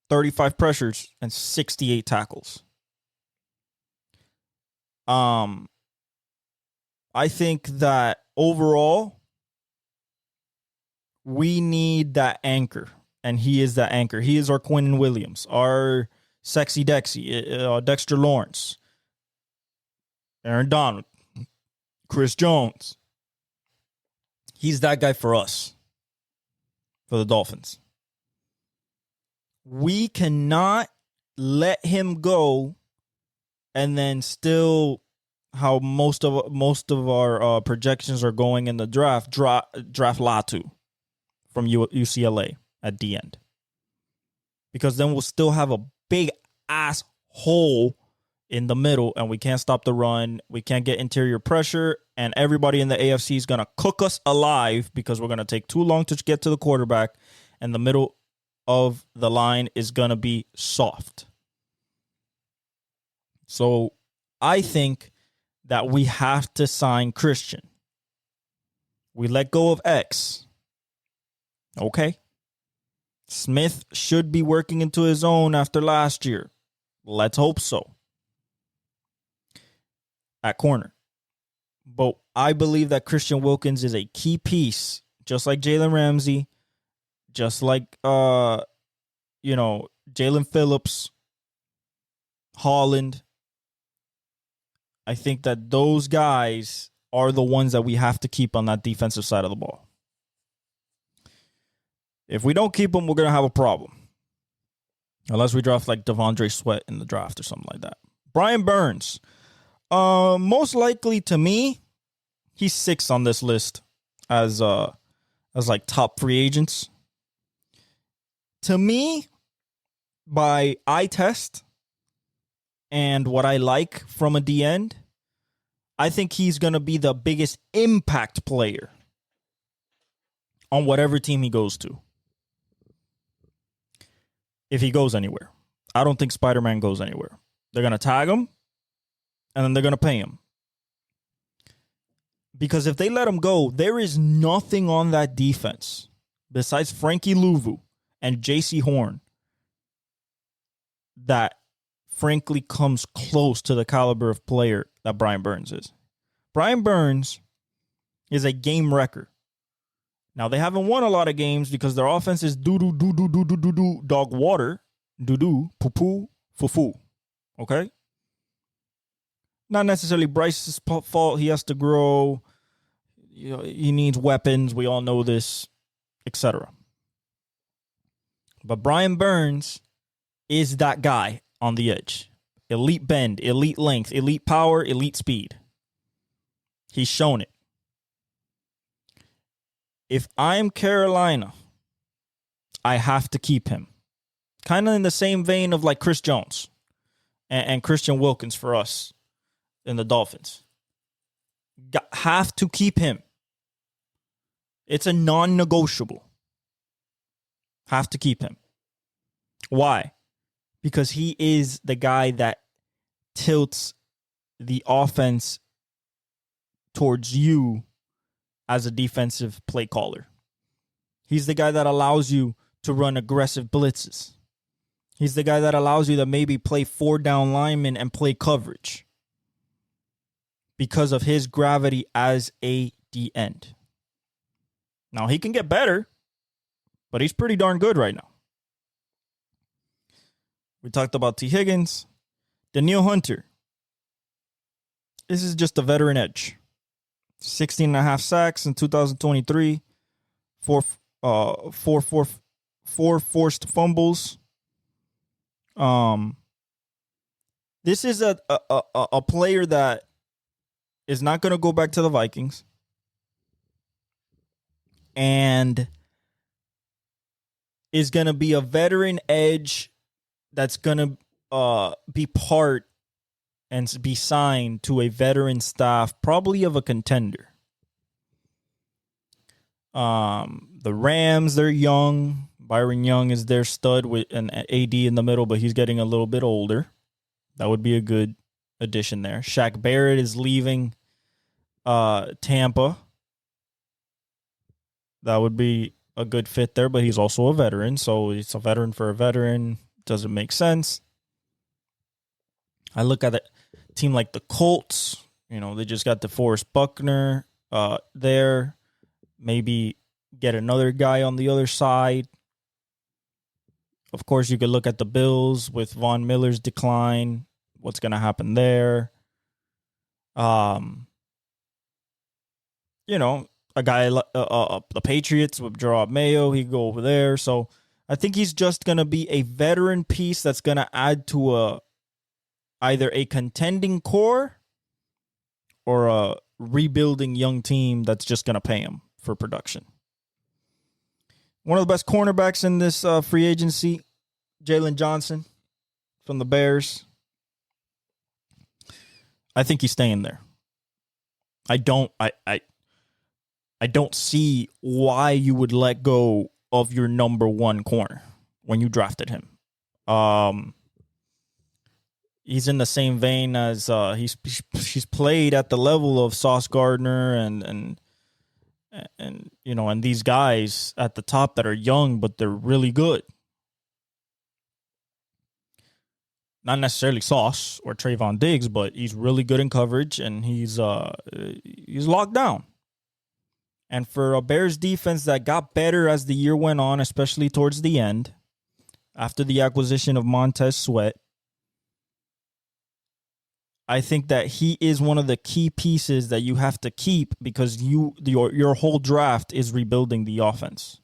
35 pressures, and 68 tackles. I think that overall, we need that anchor, and he is that anchor. He is our Quinnen Williams, our Sexy Dexy, Dexter Lawrence, Aaron Donald, Chris Jones. He's that guy for us, for the Dolphins. We cannot let him go and then still, how most of our projections are going in the draft Latu from UCLA at the end. Because then we'll still have a big ass hole in the middle, and we can't stop the run. We can't get interior pressure, and everybody in the AFC is going to cook us alive because we're going to take too long to get to the quarterback, and the middle of the line is going to be soft. So I think that we have to sign Christian. We let go of X. Okay. Smith should be working into his own after last year. Let's hope so. At corner. But I believe that Christian Wilkins is a key piece, just like Jalen Ramsey, just like Jalen Phillips, Holland. I think that those guys are the ones that we have to keep on that defensive side of the ball. If we don't keep them, we're going to have a problem. Unless we draft like Devondre Sweat in the draft or something like that. Brian Burns. Most likely to me, he's 6th on this list as like top free agents. To me, by eye test and what I like from a D end, I think he's going to be the biggest impact player on whatever team he goes to. if he goes anywhere. I don't think Spider-Man goes anywhere. They're going to tag him, and then they're going to pay him. Because if they let him go, there is nothing on that defense besides Frankie Louvu and J.C. Horn that frankly comes close to the caliber of player that Brian Burns is. Brian Burns is a game wrecker. Now, they haven't won a lot of games because their offense is doo-doo, dog water, doo-doo, poo-poo, foo-foo. Okay? Not necessarily Bryce's fault. He has to grow. You know, he needs weapons. We all know this, etc. But Brian Burns is that guy on the edge. Elite bend, elite length, elite power, elite speed. He's shown it. If I'm Carolina, I have to keep him. Kind of in the same vein of like Chris Jones and Christian Wilkins for us in the Dolphins. Have to keep him. It's a non-negotiable. Have to keep him. Why? Because he is the guy that tilts the offense towards you as a defensive play caller. He's the guy that allows you to run aggressive blitzes. He's the guy that allows you to maybe play 4 down linemen and play coverage because of his gravity as a D end. Now, he can get better, but he's pretty darn good right now. We talked about T. Higgins. Danielle Hunter. This is just a veteran edge. 16.5 sacks in 2023. Four forced fumbles. This is a player that is not going to go back to the Vikings. And is going to be a veteran edge that's going to be part and be signed to a veteran staff, probably of a contender. The Rams, they're young. Byron Young is their stud with an AD in the middle, but he's getting a little bit older. That would be a good addition there. Shaq Barrett is leaving Tampa. That would be a good fit there, but he's also a veteran, so it's a veteran for a veteran. Doesn't make sense. I look at a team like the Colts. You know, they just got DeForest Buckner there. Maybe get another guy on the other side. Of course, you could look at the Bills with Von Miller's decline. What's going to happen there? You know, a guy, the Patriots with Gerard Mayo, he could go over there. So I think he's just going to be a veteran piece that's going to add to either a contending core or a rebuilding young team that's just going to pay him for production. One of the best cornerbacks in this free agency, Jalen Johnson from the Bears. I think he's staying there. I don't see why you would let go of your number one corner when you drafted him. He's in the same vein as he's played at the level of Sauce Gardner and you know, and these guys at the top that are young, but they're really good. Not necessarily Sauce or Trayvon Diggs, but he's really good in coverage and he's locked down. And for a Bears defense that got better as the year went on, especially towards the end, after the acquisition of Montez Sweat, I think that he is one of the key pieces that you have to keep because your whole draft is rebuilding the offense.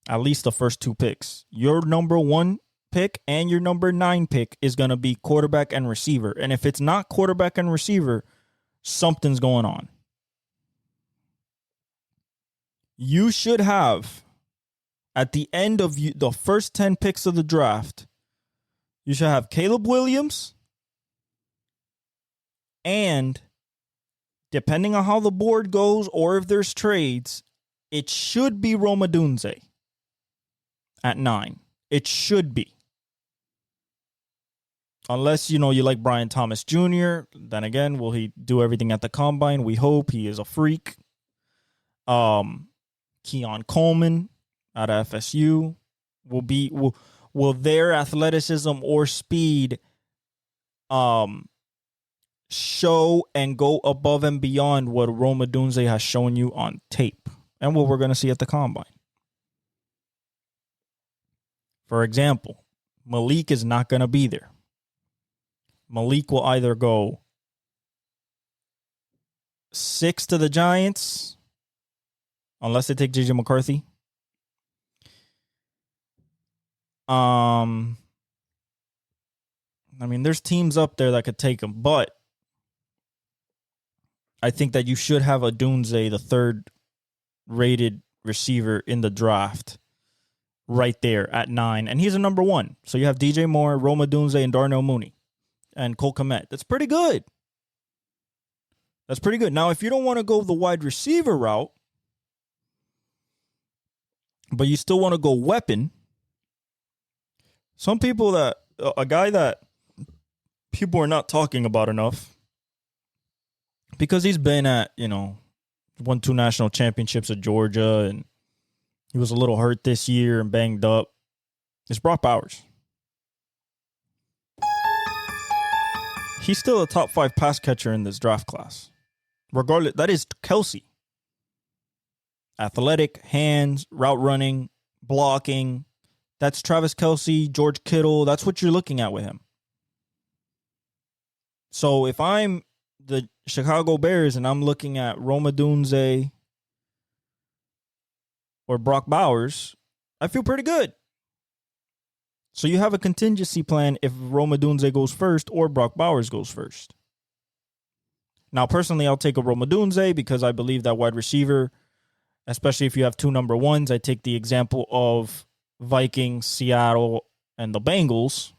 At least the first 2 picks. Your number 1 pick and your number 9 pick is going to be quarterback and receiver. And if it's not quarterback and receiver, something's going on. You should have, at the end of the first 10 picks of the draft, you should have Caleb Williams. And depending on how the board goes or if there's trades, it should be Rome Odunze at 9. It should be. Unless, you like Brian Thomas Jr., then again, will he do everything at the Combine? We hope. He is a freak. Keon Coleman out of FSU will their athleticism or speed show and go above and beyond what Rome Odunze has shown you on tape and what we're going to see at the Combine. For example, Malik is not going to be there. Malik will either go 6 to the Giants, unless they take JJ McCarthy. There's teams up there that could take him, but I think that you should have Odunze, the third rated receiver in the draft, right there at 9. And he's a number 1. So you have DJ Moore, Rome Odunze, and Darnell Mooney, and Cole Kmet. That's pretty good. Now, if you don't want to go the wide receiver route, but you still want to go weapon, a guy that people are not talking about enough, because he's been at, won 2 national championships at Georgia, and he was a little hurt this year and banged up, is Brock Bowers. He's still a top 5 pass catcher in this draft class. Regardless, that is Kelsey. Athletic, hands, route running, blocking. That's Travis Kelsey, George Kittle. That's what you're looking at with him. So if I'm the Chicago Bears and I'm looking at Rome Odunze or Brock Bowers, I feel pretty good. So you have a contingency plan if Rome Odunze goes first or Brock Bowers goes first. Now, personally, I'll take a Rome Odunze because I believe that wide receiver, especially if you have 2 number 1s, I take the example of Vikings, Seattle, and the Bengals.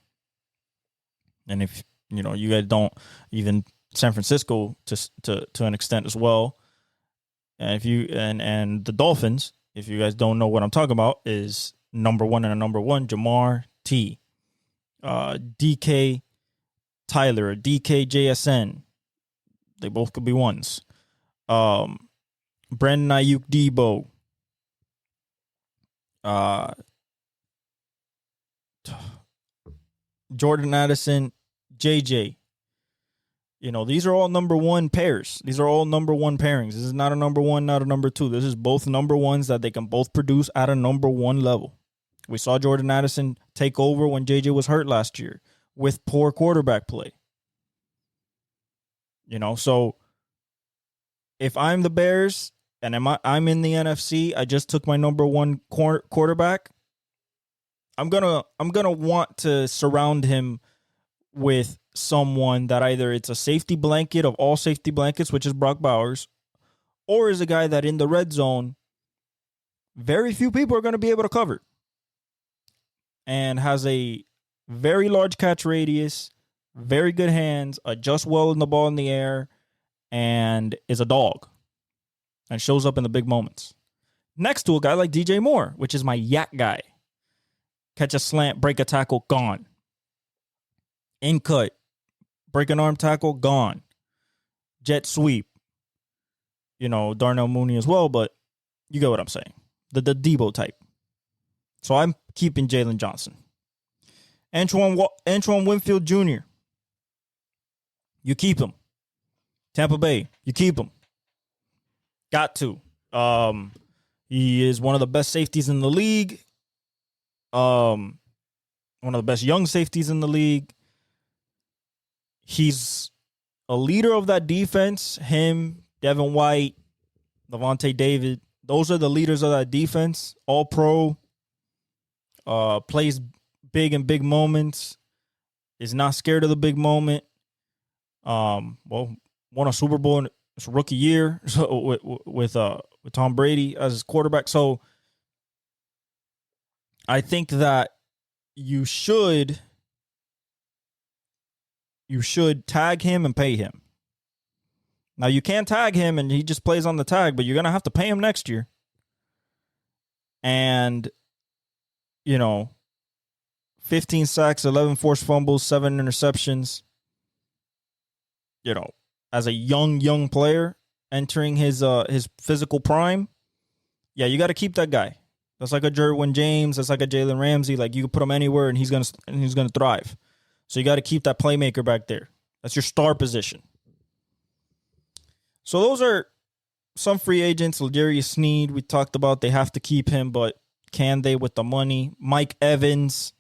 And if, you guys don't, even San Francisco to an extent as well. And if you and the Dolphins, if you guys don't know what I'm talking about, is number 1 and a number 1, Jamar T. DK Tyler, DK JSN. They both could be 1s. Brandon Ayuk Debo. Jordan Addison, JJ. These are all number 1 pairs. These are all number 1 pairings. This is not a number 1, not a number 2. This is both number 1s that they can both produce at a number 1 level. We saw Jordan Addison take over when JJ was hurt last year with poor quarterback play. So if I'm the Bears and I'm in the NFC, I just took my number 1 quarterback. I'm gonna want to surround him with someone that either it's a safety blanket of all safety blankets, which is Brock Bowers, or is a guy that in the red zone, very few people are going to be able to cover, and has a very large catch radius, very good hands, adjusts well in the ball in the air, and is a dog and shows up in the big moments. Next to a guy like DJ Moore, which is my yak guy. Catch a slant, break a tackle, gone. In cut, break an arm tackle, gone. Jet sweep. Darnell Mooney as well, but you get what I'm saying. The Debo type. So I'm keeping Jalen Johnson. Antoine Winfield Jr. You keep him. Tampa Bay, you keep him. Got to. He is one of the best safeties in the league. One of the best young safeties in the league. He's a leader of that defense. Him, Devin White, Levante David. Those are the leaders of that defense. All pro. Plays big in big moments. Is not scared of the big moment. Won a Super Bowl in his rookie year with Tom Brady as his quarterback. So I think that you should tag him and pay him. Now, you can't tag him and he just plays on the tag, but you're going to have to pay him next year. And, 15 sacks, 11 forced fumbles, 7 interceptions. You know, as a young player entering his physical prime, yeah, you got to keep that guy. That's like a Jerwin James. That's like a Jalen Ramsey. Like, you can put him anywhere, and he's gonna thrive. So you got to keep that playmaker back there. That's your star position. So those are some free agents. L'Jarius Sneed, we talked about. They have to keep him, but can they with the money? Mike Evans,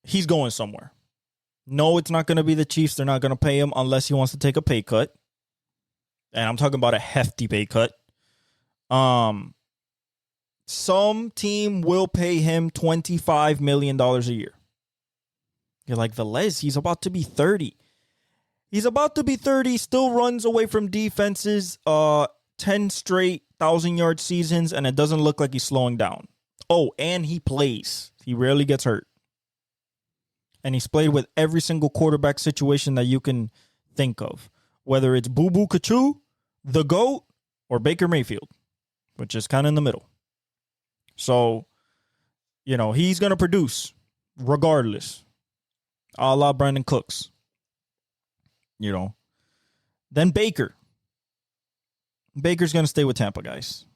he's going somewhere. No, it's not going to be the Chiefs. They're not going to pay him unless he wants to take a pay cut. And I'm talking about a hefty pay cut. Some team will pay him $25 million a year. You're like, Velez, he's about to be 30. He's about to be 30, still runs away from defenses, 10 straight 1,000-yard seasons, and it doesn't look like he's slowing down. Oh, and he plays. He rarely gets hurt. And he's played with every single quarterback situation that you can think of, whether it's Boo Boo Kachu, the GOAT, or Baker Mayfield, which is kind of in the middle. So, you know, he's going to produce regardless, a la Brandon Cooks. You know, then Baker's going to stay with Tampa, guys.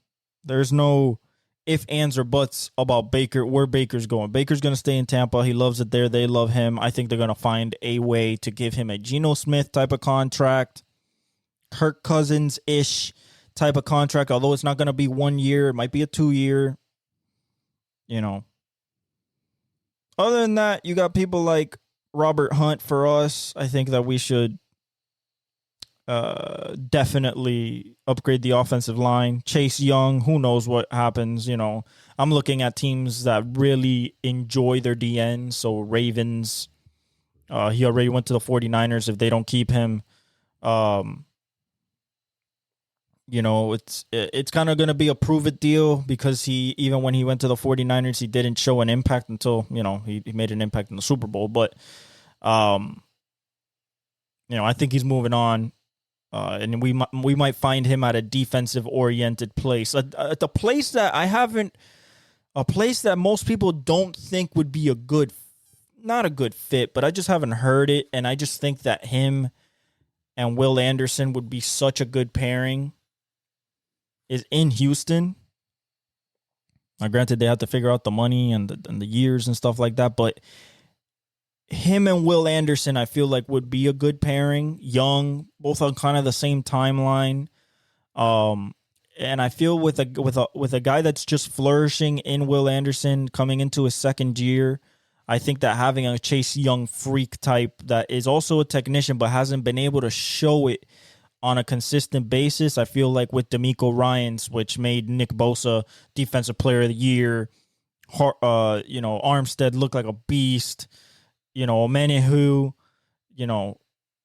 There's no if, ands, or buts about Baker, where Baker's going. Baker's going to stay in Tampa. He loves it there. They love him. I think they're going to find a way to give him a Geno Smith type of contract, Kirk Cousins-ish type of contract, although it's not going to be 1 year. It might be a 2-year, you know. Other than that, you got people like Robert Hunt for us. I think that we should definitely upgrade the offensive line. Chase Young, who knows what happens, you know. I'm looking at teams that really enjoy their DN. So Ravens, he already went to the 49ers. If they don't keep him, you know, it's kind of going to be a prove it deal, because even when he went to the 49ers, he didn't show an impact until, you know, he made an impact in the Super Bowl. But, you know, I think he's moving on. And we might find him at a defensive-oriented place. At the place that a place that most people don't think would be not a good fit, but I just haven't heard it. And I just think that him and Will Anderson would be such a good pairing, is in Houston. Now, granted, they have to figure out the money and the years and stuff like that, but him and Will Anderson, I feel like, would be a good pairing. Young, both on kind of the same timeline. And I feel with a guy that's just flourishing in Will Anderson coming into his second year, I think that having a Chase Young freak type that is also a technician but hasn't been able to show it on a consistent basis, I feel like with D'Amico Ryans, which made Nick Bosa Defensive Player of the Year, you know, Armstead look like a beast, you know, Omenihu, you know,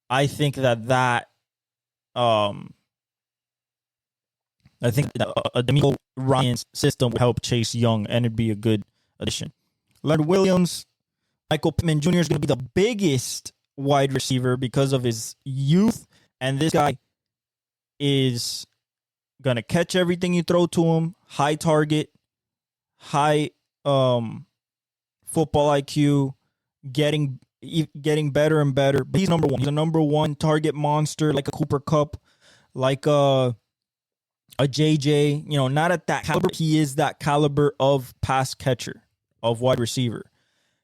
I think that I think that a D'Amico Ryans system would help Chase Young, and it'd be a good addition. Leonard Williams, Michael Pittman Jr. is going to be the biggest wide receiver because of his youth, and this guy is going to catch everything you throw to him, high target, high football IQ, getting better and better. But he's number one. He's a number one target monster, like a Cooper Kupp, like a JJ. You know, not at that caliber. He is that caliber of pass catcher, of wide receiver.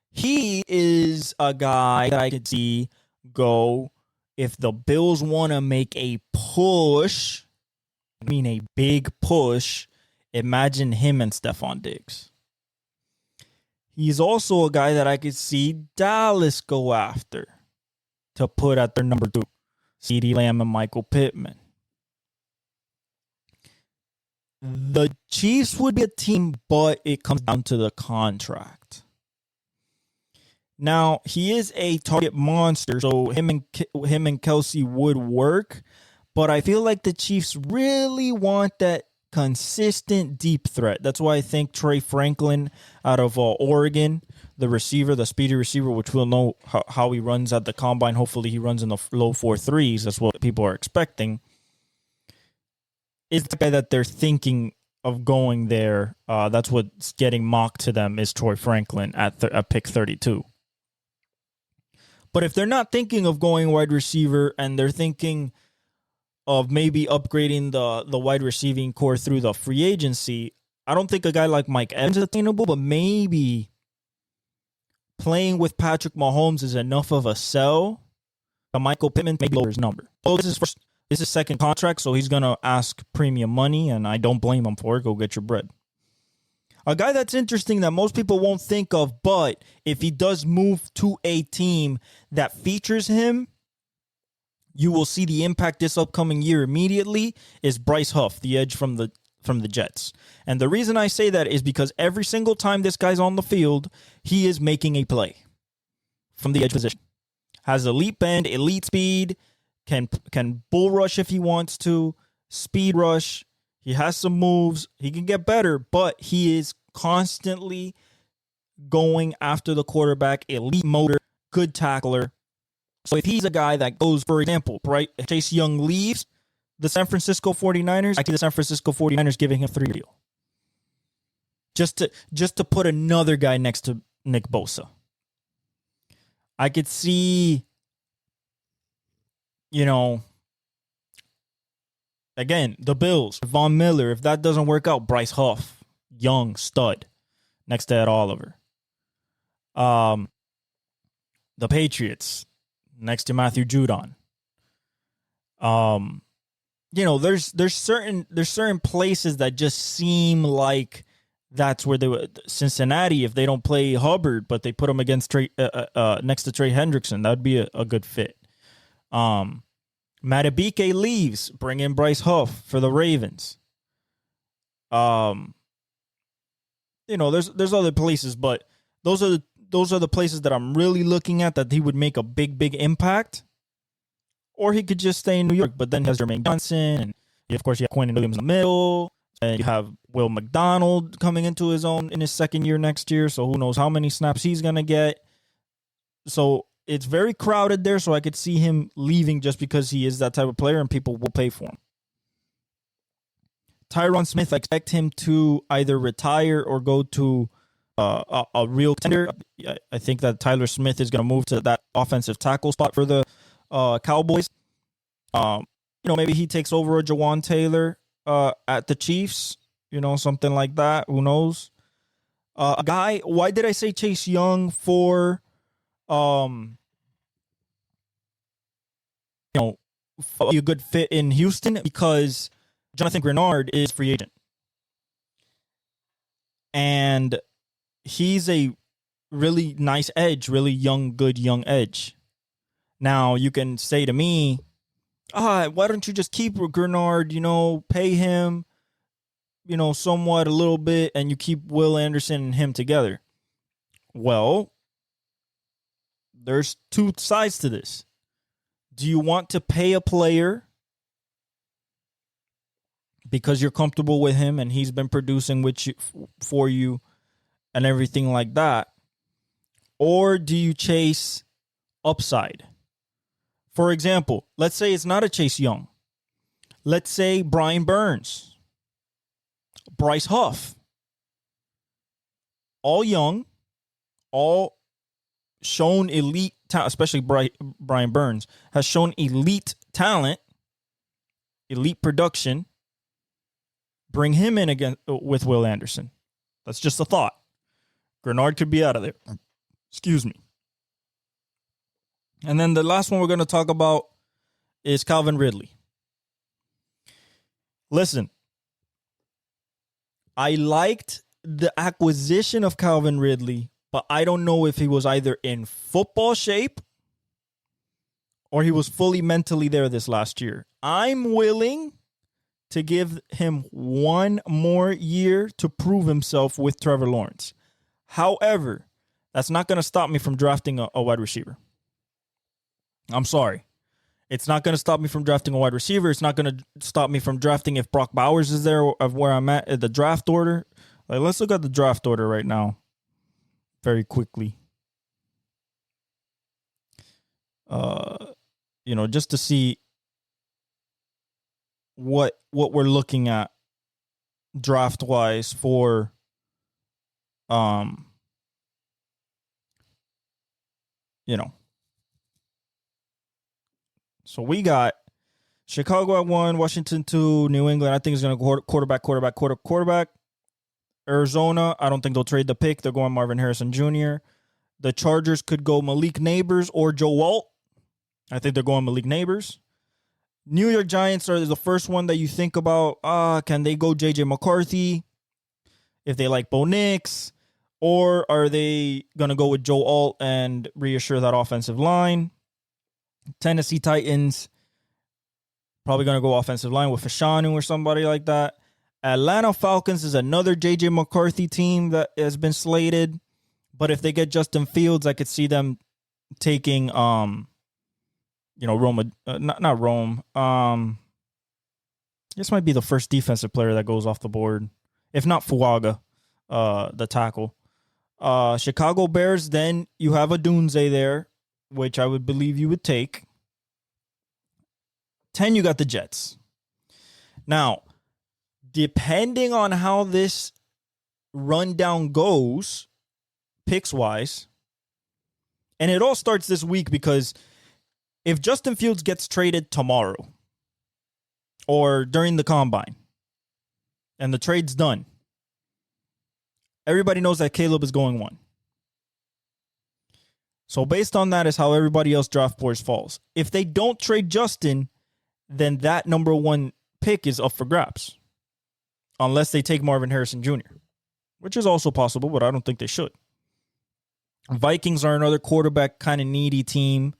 He is a guy that I could see go, if the Bills want to make a push, I mean a big push, imagine him and Stephon Diggs. He's also a guy that I could see Dallas go after to put at their number 2, CeeDee Lamb and Michael Pittman. The Chiefs would be a team, but it comes down to the contract. Now, he is a target monster, so him and Kelsey would work, but I feel like the Chiefs really want that consistent deep threat. That's why I think Trey Franklin out of Oregon, the receiver, the speedy receiver, which we'll know how he runs at the Combine. Hopefully he runs in the low 4.3s. That's what people are expecting. Is the guy that they're thinking of going there. That's what's getting mocked to them is Troy Franklin at pick 32. But if they're not thinking of going wide receiver and they're thinking of maybe upgrading the wide receiving core through the free agency, I don't think a guy like Mike Evans is attainable, but maybe playing with Patrick Mahomes is enough of a sell. Michael Pittman maybe lower his number. Oh, this is second contract, so he's gonna ask premium money, and I don't blame him for it. Go get your bread. A guy that's interesting that most people won't think of, but if he does move to a team that features him, you will see the impact this upcoming year immediately, is Bryce Huff, the edge from the Jets. And the reason I say that is because every single time this guy's on the field, he is making a play from the edge position. Has elite bend, elite speed, can bull rush if he wants to, speed rush. He has some moves. He can get better, but he is constantly going after the quarterback, elite motor, good tackler. So if he's a guy that goes, for example, right, Chase Young leaves the San Francisco 49ers, I see the San Francisco 49ers giving him a 3-year deal. Just to put another guy next to Nick Bosa. I could see, again, the Bills, Von Miller, if that doesn't work out, Bryce Huff, young stud, next to Ed Oliver. The Patriots, next to Matthew Judon. There's certain places that just seem like that's where they would. Cincinnati, if they don't play Hubbard, but they put him against next to Trey Hendrickson, that would be a good fit. Matabike leaves, bring in Bryce Huff for the Ravens. There's other places, but those are the places that I'm really looking at that he would make a big impact. Or he could just stay in New York, but then he has Jermaine Johnson, and of course you have Quentin Williams in the middle, and you have Will McDonald coming into his own in his second year next year, so who knows how many snaps he's going to get. So it's very crowded there, so I could see him leaving just because he is that type of player and people will pay for him. Tyron Smith, I expect him to either retire or go to a real contender. I think that Tyler Smith is going to move to that offensive tackle spot for the Cowboys. Maybe he takes over a Jawan Taylor at the Chiefs, something like that. Who knows? A guy, why did I say Chase Young for a good fit in Houston? Because Jonathan Grenard is free agent. And he's a really nice edge, really good young edge. Now, you can say to me, why don't you just keep Grenard, pay him, somewhat a little bit, and you keep Will Anderson and him together. Well, there's two sides to this. Do you want to pay a player because you're comfortable with him and he's been producing for you and everything like that? Or do you chase upside? For example, let's say it's not a Chase Young. Let's say Brian Burns, Bryce Huff. All young, all shown elite talent, especially Brian Burns, has shown elite talent, elite production. Bring him in again with Will Anderson. That's just a thought. Grenard could be out of there. Excuse me. And then the last one we're going to talk about is Calvin Ridley. Listen, I liked the acquisition of Calvin Ridley, but I don't know if he was either in football shape or he was fully mentally there this last year. I'm willing to give him one more year to prove himself with Trevor Lawrence. However, that's not going to stop me from drafting a wide receiver. I'm sorry. It's not going to stop me from drafting a wide receiver. It's not going to stop me from drafting if Brock Bowers is there of where I'm at the draft order. Let's look at the draft order right now very quickly. Just to see what we're looking at draft wise for you know. So we got Chicago at 1, Washington 2, New England. I think is going to go quarterback. Arizona, I don't think they'll trade the pick. They're going Marvin Harrison Jr. The Chargers could go Malik Neighbors or Joe Walt. I think they're going Malik Neighbors. New York Giants are the first one that you think about. Can they go J.J. McCarthy if they like Bo Nix? Or are they going to go with Joe Alt and reassure that offensive line? Tennessee Titans, probably going to go offensive line with Fashanu or somebody like that. Atlanta Falcons is another J.J. McCarthy team that has been slated. But if they get Justin Fields, I could see them taking, Rome. Not Rome. This might be the first defensive player that goes off the board. If not Fuaga, the tackle. Chicago Bears, then you have a Dunze there, which I would believe you would take. 10, you got the Jets. Now, depending on how this rundown goes, picks-wise, and it all starts this week because if Justin Fields gets traded tomorrow or during the Combine and the trade's done, everybody knows that Caleb is going 1. So based on that is how everybody else draft boards falls. If they don't trade Justin, then that number 1 pick is up for grabs. Unless they take Marvin Harrison Jr., which is also possible, but I don't think they should. Vikings are another quarterback kind of needy team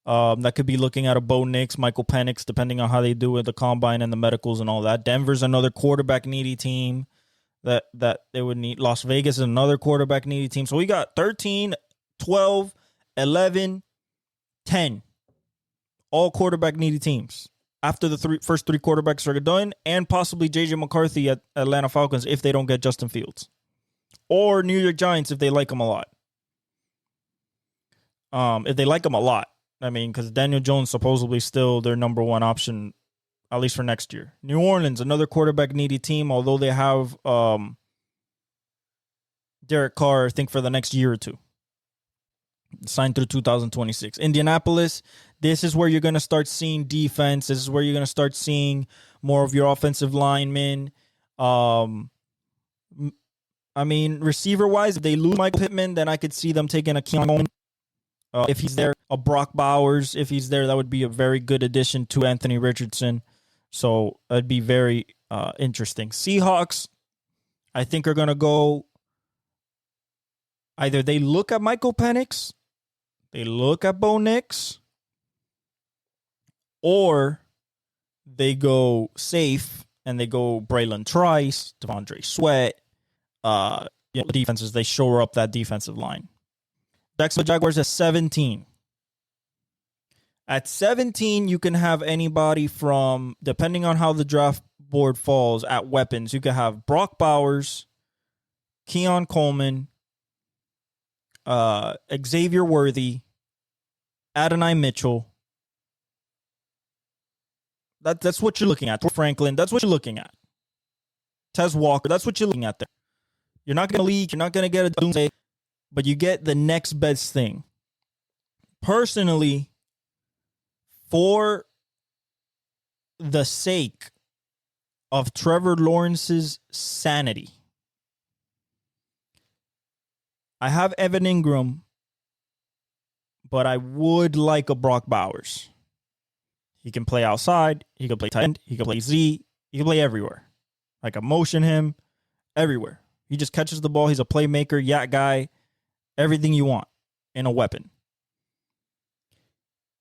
that could be looking at a Bo Nix, Michael Penix, depending on how they do with the Combine and the medicals and all that. Denver's another quarterback needy team that they would need. Las Vegas is another quarterback needy team. So we got 13, 12, 11, 10. All quarterback needy teams. After the first three quarterbacks are done, and possibly J.J. McCarthy at Atlanta Falcons if they don't get Justin Fields. Or New York Giants if they like him a lot. If they like him a lot. I mean, because Daniel Jones supposedly still their number 1 option, at least for next year. New Orleans, another quarterback needy team, although they have Derek Carr, I think, for the next year or two. Signed through 2026. Indianapolis, this is where you're going to start seeing defense. This is where you're going to start seeing more of your offensive linemen. Receiver-wise, if they lose Michael Pittman, then I could see them taking a Keon Coleman. If he's there, a Brock Bowers, if he's there, that would be a very good addition to Anthony Richardson. So that'd be very interesting. Seahawks, I think, are going to go. Either they look at Michael Penix, they look at Bo Nix, or they go safe and they go Braylon Trice, Devondre Sweat. Defenses, they shore up that defensive line. Jacksonville Jaguars at 17. At 17, you can have anybody from, depending on how the draft board falls, at weapons. You can have Brock Bowers, Keon Coleman, Xavier Worthy, Adonai Mitchell. That's what you're looking at. Franklin, that's what you're looking at. Tez Walker, that's what you're looking at there. You're not going to leak. You're not going to get a doomsday, but you get the next best thing. Personally, for the sake of Trevor Lawrence's sanity, I have Evan Ingram, but I would like a Brock Bowers. He can play outside. He can play tight end. He can play Z. He can play everywhere. I can motion him everywhere. He just catches the ball. He's a playmaker, yak guy, everything you want in a weapon.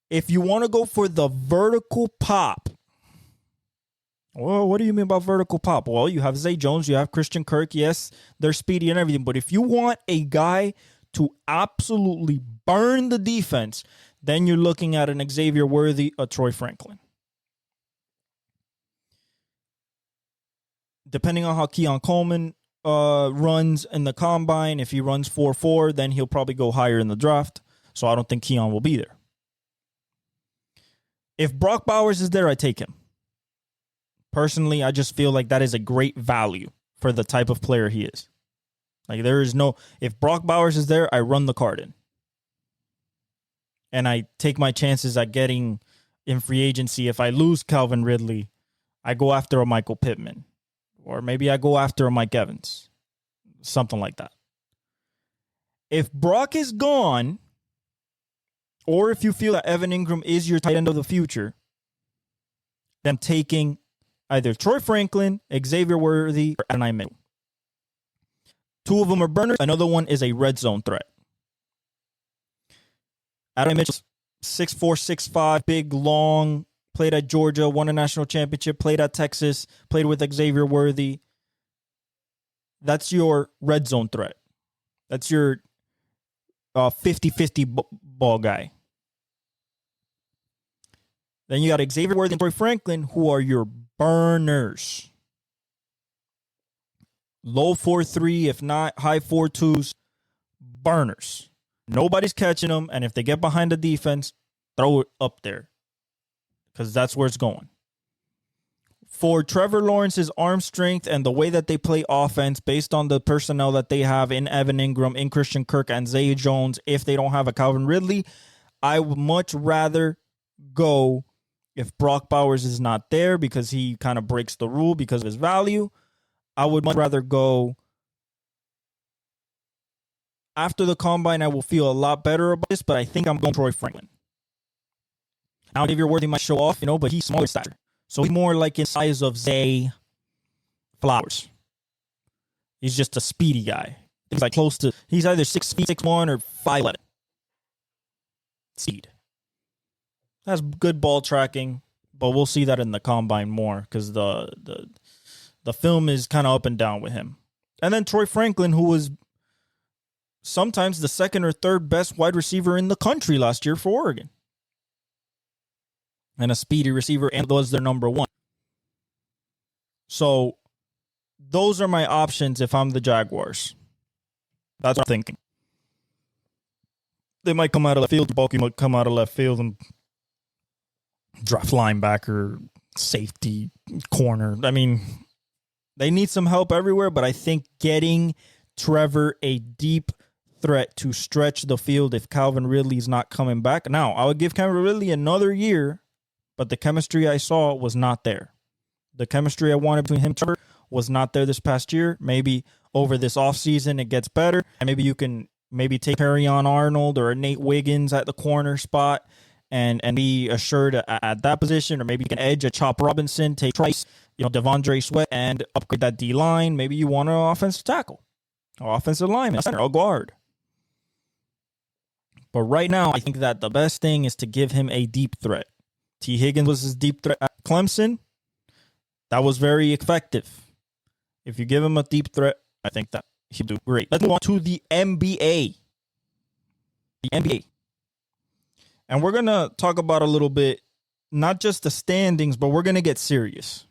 If you want to go for the vertical pop, well, what do you mean by vertical pop? Well, you have Zay Jones, you have Christian Kirk. Yes, they're speedy and everything. But if you want a guy to absolutely burn the defense, then you're looking at an Xavier Worthy, a Troy Franklin. Depending on how Keon Coleman runs in the combine, if he runs 4.4, then he'll probably go higher in the draft. So I don't think Keon will be there. If Brock Bowers is there, I take him. Personally, I just feel like that is a great value for the type of player he is. Like, there is no, if Brock Bowers is there, I run the card in. And I take my chances at getting in free agency. If I lose Calvin Ridley, I go after a Michael Pittman. Or maybe I go after a Mike Evans. Something like that. If Brock is gone, or if you feel that Evan Ingram is your tight end of the future, then taking either Troy Franklin, Xavier Worthy, or Adonai Mitchell. Two of them are burners. Another one is a red zone threat. Adonai Mitchell, 6'4", 6'5", big, long, played at Georgia, won a national championship, played at Texas, played with Xavier Worthy. That's your red zone threat. That's your 50-50 ball guy. Then you got Xavier Worthy and Troy Franklin, who are your burners. Low 4.3, if not high 4.2s, burners. Nobody's catching them, and if they get behind the defense, throw it up there because that's where it's going. For Trevor Lawrence's arm strength and the way that they play offense based on the personnel that they have in Evan Ingram, in Christian Kirk, and Zay Jones, if they don't have a Calvin Ridley, I would much rather go if Brock Bowers is not there because he kind of breaks the rule because of his value. I would much rather go after the combine. I will feel a lot better about this, but I think I'm going Troy Franklin. Now, Xavier Worthy might show off, but he's smaller stature. So he's more like in size of Zay Flowers. He's just a speedy guy. He's like he's either 6 feet, 6'1", or 5'11". Speed. Has good ball tracking, but we'll see that in the combine more because the film is kind of up and down with him. And then Troy Franklin, who was sometimes the second or third best wide receiver in the country last year for Oregon. And a speedy receiver, and was their number one. So those are my options if I'm the Jaguars. That's what I'm thinking. They might come out of left field. Bulky might come out of left field and draft linebacker, safety, corner. I mean, they need some help everywhere, but I think getting Trevor a deep threat to stretch the field if Calvin Ridley is not coming back. Now, I would give Calvin Ridley another year, but the chemistry I saw was not there. The chemistry I wanted between him and Trevor was not there this past year. Maybe over this offseason it gets better, and maybe you can take Perrion Arnold or Nate Wiggins at the corner spot and be assured at that position, or maybe you can edge a Chop Robinson, take Trice, Devondre Sweat, and upgrade that D-line. Maybe you want an offensive tackle, or offensive lineman, center, or guard. But right now, I think that the best thing is to give him a deep threat. T. Higgins was his deep threat at Clemson. That was very effective. If you give him a deep threat, I think that he'll do great. Let's move on to the NBA. The NBA. And we're going to talk about a little bit, not just the standings, but we're going to get serious.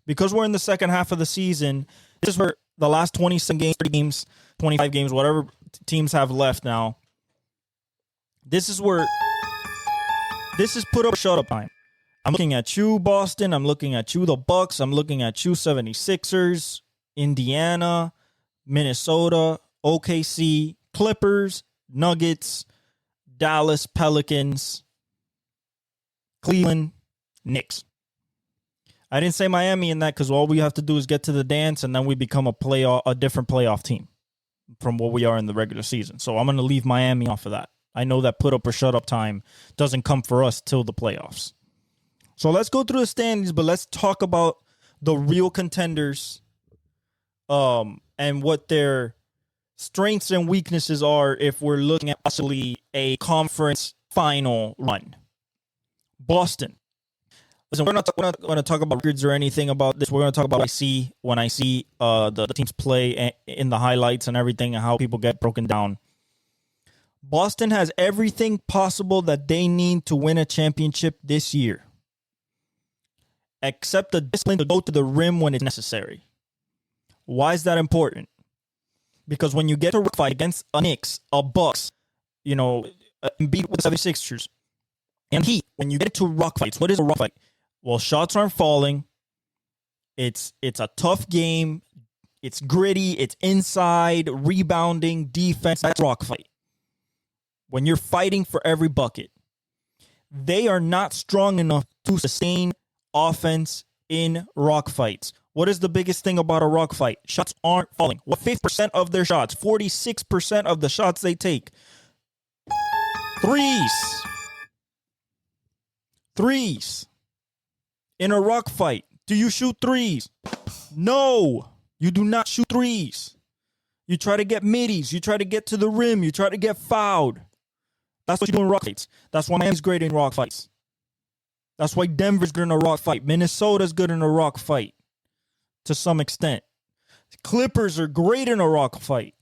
Because we're in the second half of the season, this is where the last 27 games, 30 games, 25 games, whatever teams have left now, this is put up or shut up time. I'm looking at you, Boston. I'm looking at you, the Bucks. I'm looking at you, 76ers, Indiana, Minnesota, OKC, Clippers, Nuggets, Dallas, Pelicans, Cleveland, Knicks. I didn't say Miami in that because all we have to do is get to the dance and then we become a different playoff team from what we are in the regular season. So I'm going to leave Miami off of that. I know that put up or shut up time doesn't come for us till the playoffs. So let's go through the standings, but let's talk about the real contenders and what their strengths and weaknesses are if we're looking at possibly a conference final run. Boston. Listen, we're not going to talk about records or anything about this. We're going to talk about what I see when I see the teams play in the highlights and everything and how people get broken down. Boston has everything possible that they need to win a championship this year, except the discipline to go to the rim when it's necessary. Why is that important? Because when you get to a fight against a Knicks, a Bucks, beat with the 76ers, and Heat, when you get to rock fights, what is a rock fight? Well, shots aren't falling. It's a tough game. It's gritty. It's inside, rebounding, defense. That's rock fight. When you're fighting for every bucket, they are not strong enough to sustain offense in rock fights. What is the biggest thing about a rock fight? Shots aren't falling. What 50% of their shots, 46% of the shots they take, threes. In a rock fight, do you shoot threes? No, you do not shoot threes. You try to get middies. You try to get to the rim. You try to get fouled. That's what you do in rock fights. That's why Miami's great in rock fights. That's why Denver's good in a rock fight. Minnesota's good in a rock fight to some extent. Clippers are great in a rock fight.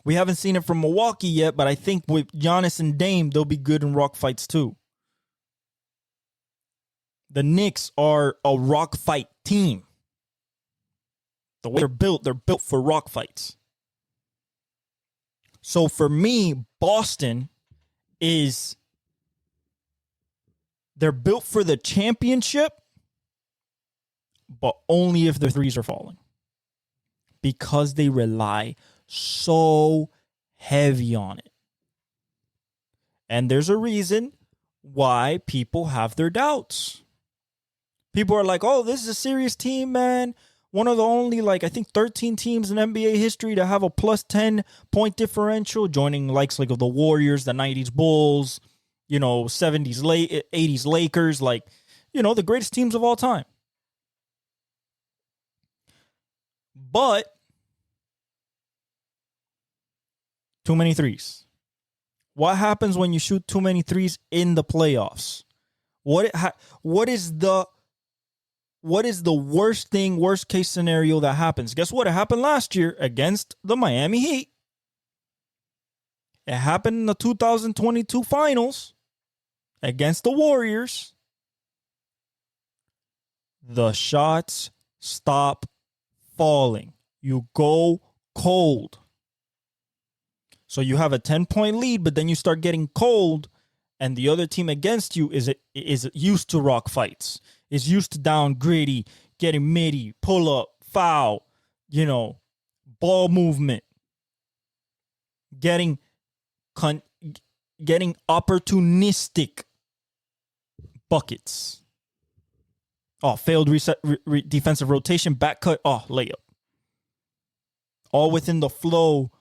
We haven't seen it from Milwaukee yet, but I think with Giannis and Dame, they'll be good in rock fights too. The Knicks are a rock fight team. The way they're built for rock fights. So for me, Boston they're built for the championship, but only if their threes are falling. Because they rely so heavy on it. And there's a reason why people have their doubts. People are like, oh, this is a serious team, man. One of the only, I think 13 teams in NBA history to have a plus 10 point differential, joining likes of the Warriors, the 90s Bulls, 70s, 80s Lakers, the greatest teams of all time. But too many threes. What happens when you shoot too many threes in the playoffs? What is the worst case scenario that happens? Guess what? It happened last year against the Miami Heat. It happened in the 2022 finals against the Warriors. The shots stop falling. You go cold. So you have a 10-point lead, but then you start getting cold, and the other team against you is used to rock fights. Is used to down gritty, getting midi, pull up, foul, ball movement, getting opportunistic buckets. Oh, failed defensive rotation, back cut, layup. All within the flow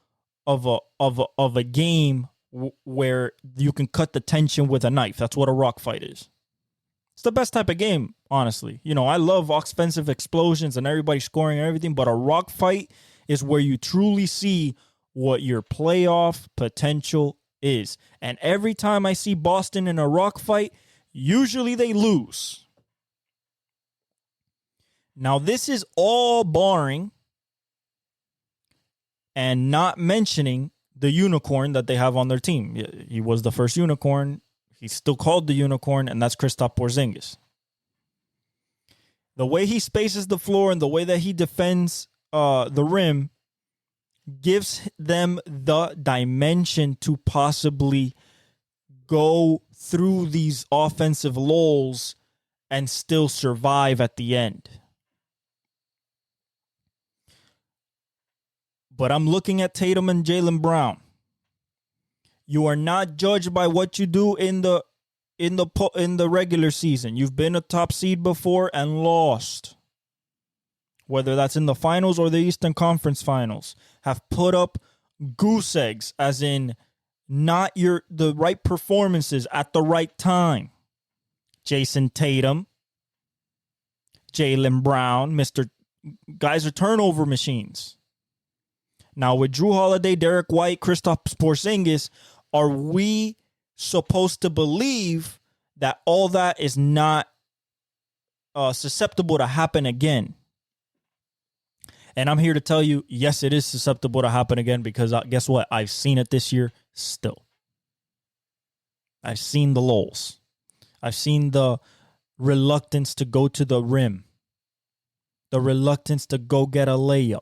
of a game where you can cut the tension with a knife. That's what a rock fight is. It's the best type of game, honestly. I love offensive explosions and everybody scoring and everything, but a rock fight is where you truly see what your playoff potential is. And every time I see Boston in a rock fight, usually they lose. Now, this is all barring and not mentioning the unicorn that they have on their team. He was the first unicorn. He's still called the unicorn, and that's Kristaps Porzingis. The way he spaces the floor and the way that he defends the rim gives them the dimension to possibly go through these offensive lulls and still survive at the end. But I'm looking at Tatum and Jaylen Brown. You are not judged by what you do in the regular season. You've been a top seed before and lost. Whether that's in the finals or the Eastern Conference Finals, have put up goose eggs, as in not the right performances at the right time. Jason Tatum, Jaylen Brown, guys are turnover machines. Now with Jrue Holiday, Derek White, Kristaps Porzingis, are we supposed to believe that all that is not susceptible to happen again? And I'm here to tell you, yes, it is susceptible to happen again, because guess what? I've seen it this year still. I've seen the lulls. I've seen the reluctance to go to the rim. The reluctance to go get a layup.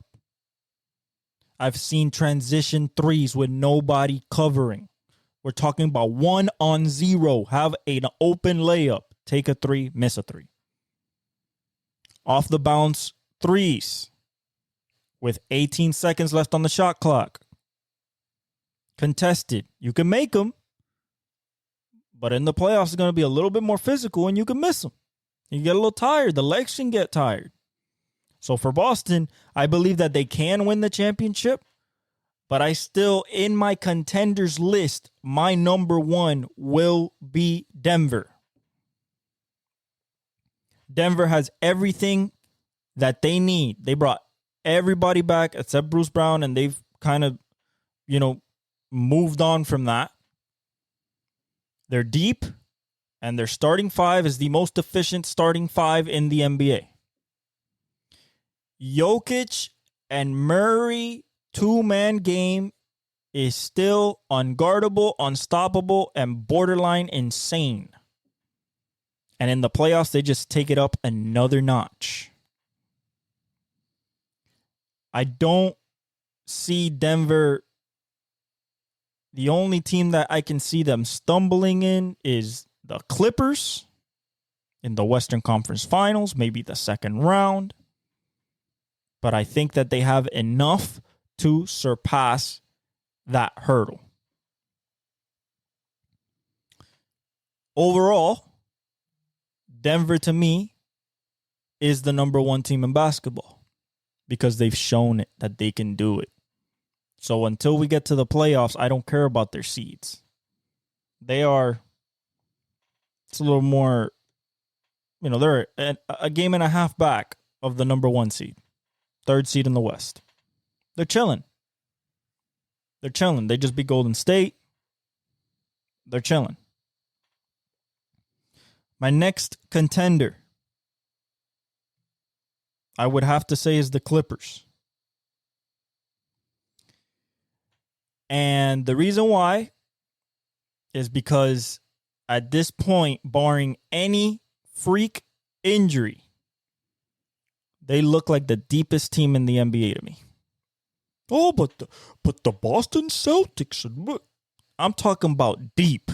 I've seen transition threes with nobody covering. We're talking about 1-on-0. Have an open layup. Take a three, miss a three. off the bounce threes with 18 seconds left on the shot clock. Contested. You can make them, but in the playoffs, it's going to be a little bit more physical and you can miss them. You get a little tired. The legs can get tired. So for Boston, I believe that they can win the championship, but I still, in my contenders list, my number one will be Denver. Denver has everything that they need. They brought everybody back except Bruce Brown, and they've kind of, moved on from that. They're deep, and their starting five is the most efficient starting five in the NBA. Jokic and Murray two-man game is still unguardable, unstoppable, and borderline insane. And in the playoffs, they just take it up another notch. I don't see Denver. The only team that I can see them stumbling in is the Clippers in the Western Conference Finals, maybe the second round. But I think that they have enough to surpass that hurdle. Overall, Denver, to me, is the number one team in basketball because they've shown it that they can do it. So until we get to the playoffs, I don't care about their seeds. It's a little more, they're a game and a half back of the number one seed, third seed in the West. They're chilling. They just beat Golden State. They're chilling. My next contender, I would have to say, is the Clippers. And the reason why is because at this point, barring any freak injury, they look like the deepest team in the NBA to me. Oh, but the Boston Celtics. I'm talking about deep.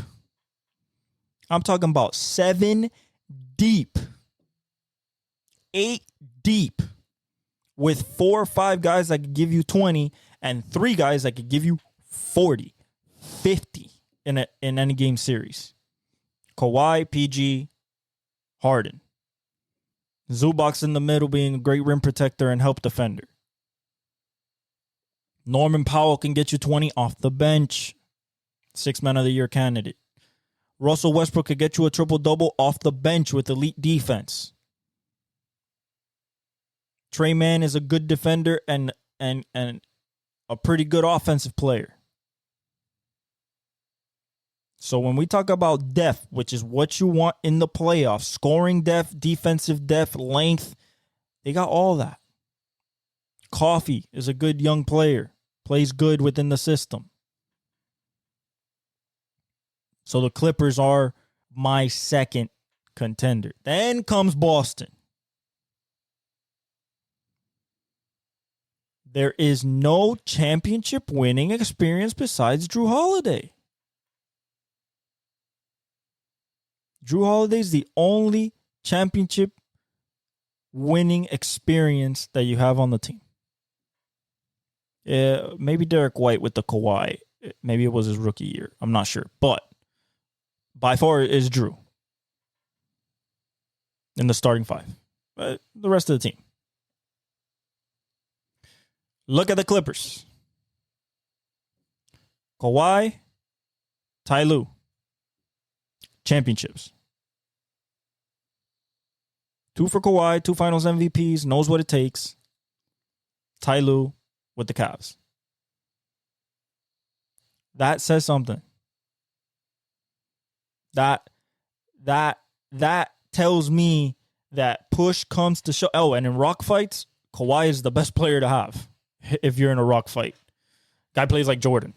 I'm talking about 7 deep, 8 deep, with 4 or 5 guys that could give you 20 and 3 guys that could give you 40, 50 in any game series. Kawhi, PG, Harden. Zubac in the middle being a great rim protector and help defender. Norman Powell can get you 20 off the bench. 6 Man of the Year candidate. Russell Westbrook could get you a triple-double off the bench with elite defense. Trey Mann is a good defender and a pretty good offensive player. So when we talk about depth, which is what you want in the playoffs, scoring depth, defensive depth, length, they got all that. Coffee is a good young player, plays good within the system. So the Clippers are my second contender. Then comes Boston. There is no championship winning experience besides Drew Holiday. Drew Holiday is the only championship winning experience that you have on the team. Maybe Derek White with the Kawhi. Maybe it was his rookie year. I'm not sure. But by far it is Drew in the starting 5. The rest of the team. Look at the Clippers. Kawhi, Ty Lue. Championships. 2 for Kawhi, 2 finals MVPs, knows what it takes. Ty Lue with the Cavs. That says something. That tells me that push comes to shove. Oh, and in rock fights, Kawhi is the best player to have if you're in a rock fight. Guy plays like Jordan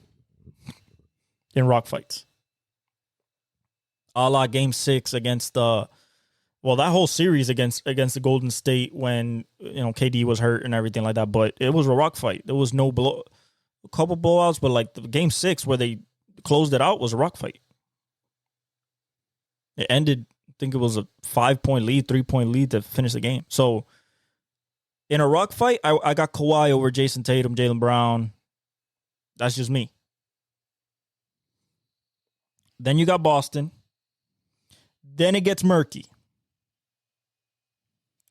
in rock fights. A la Game 6 against that whole series against the Golden State when KD was hurt and everything like that. But it was a rock fight. There was a couple blowouts, but like the Game 6 where they closed it out was a rock fight. It ended, I think it was a 5-point lead, 3-point lead to finish the game. So In a rock fight, I got Kawhi over Jason Tatum, Jaylen Brown. That's just me. Then you got Boston. Then it gets murky.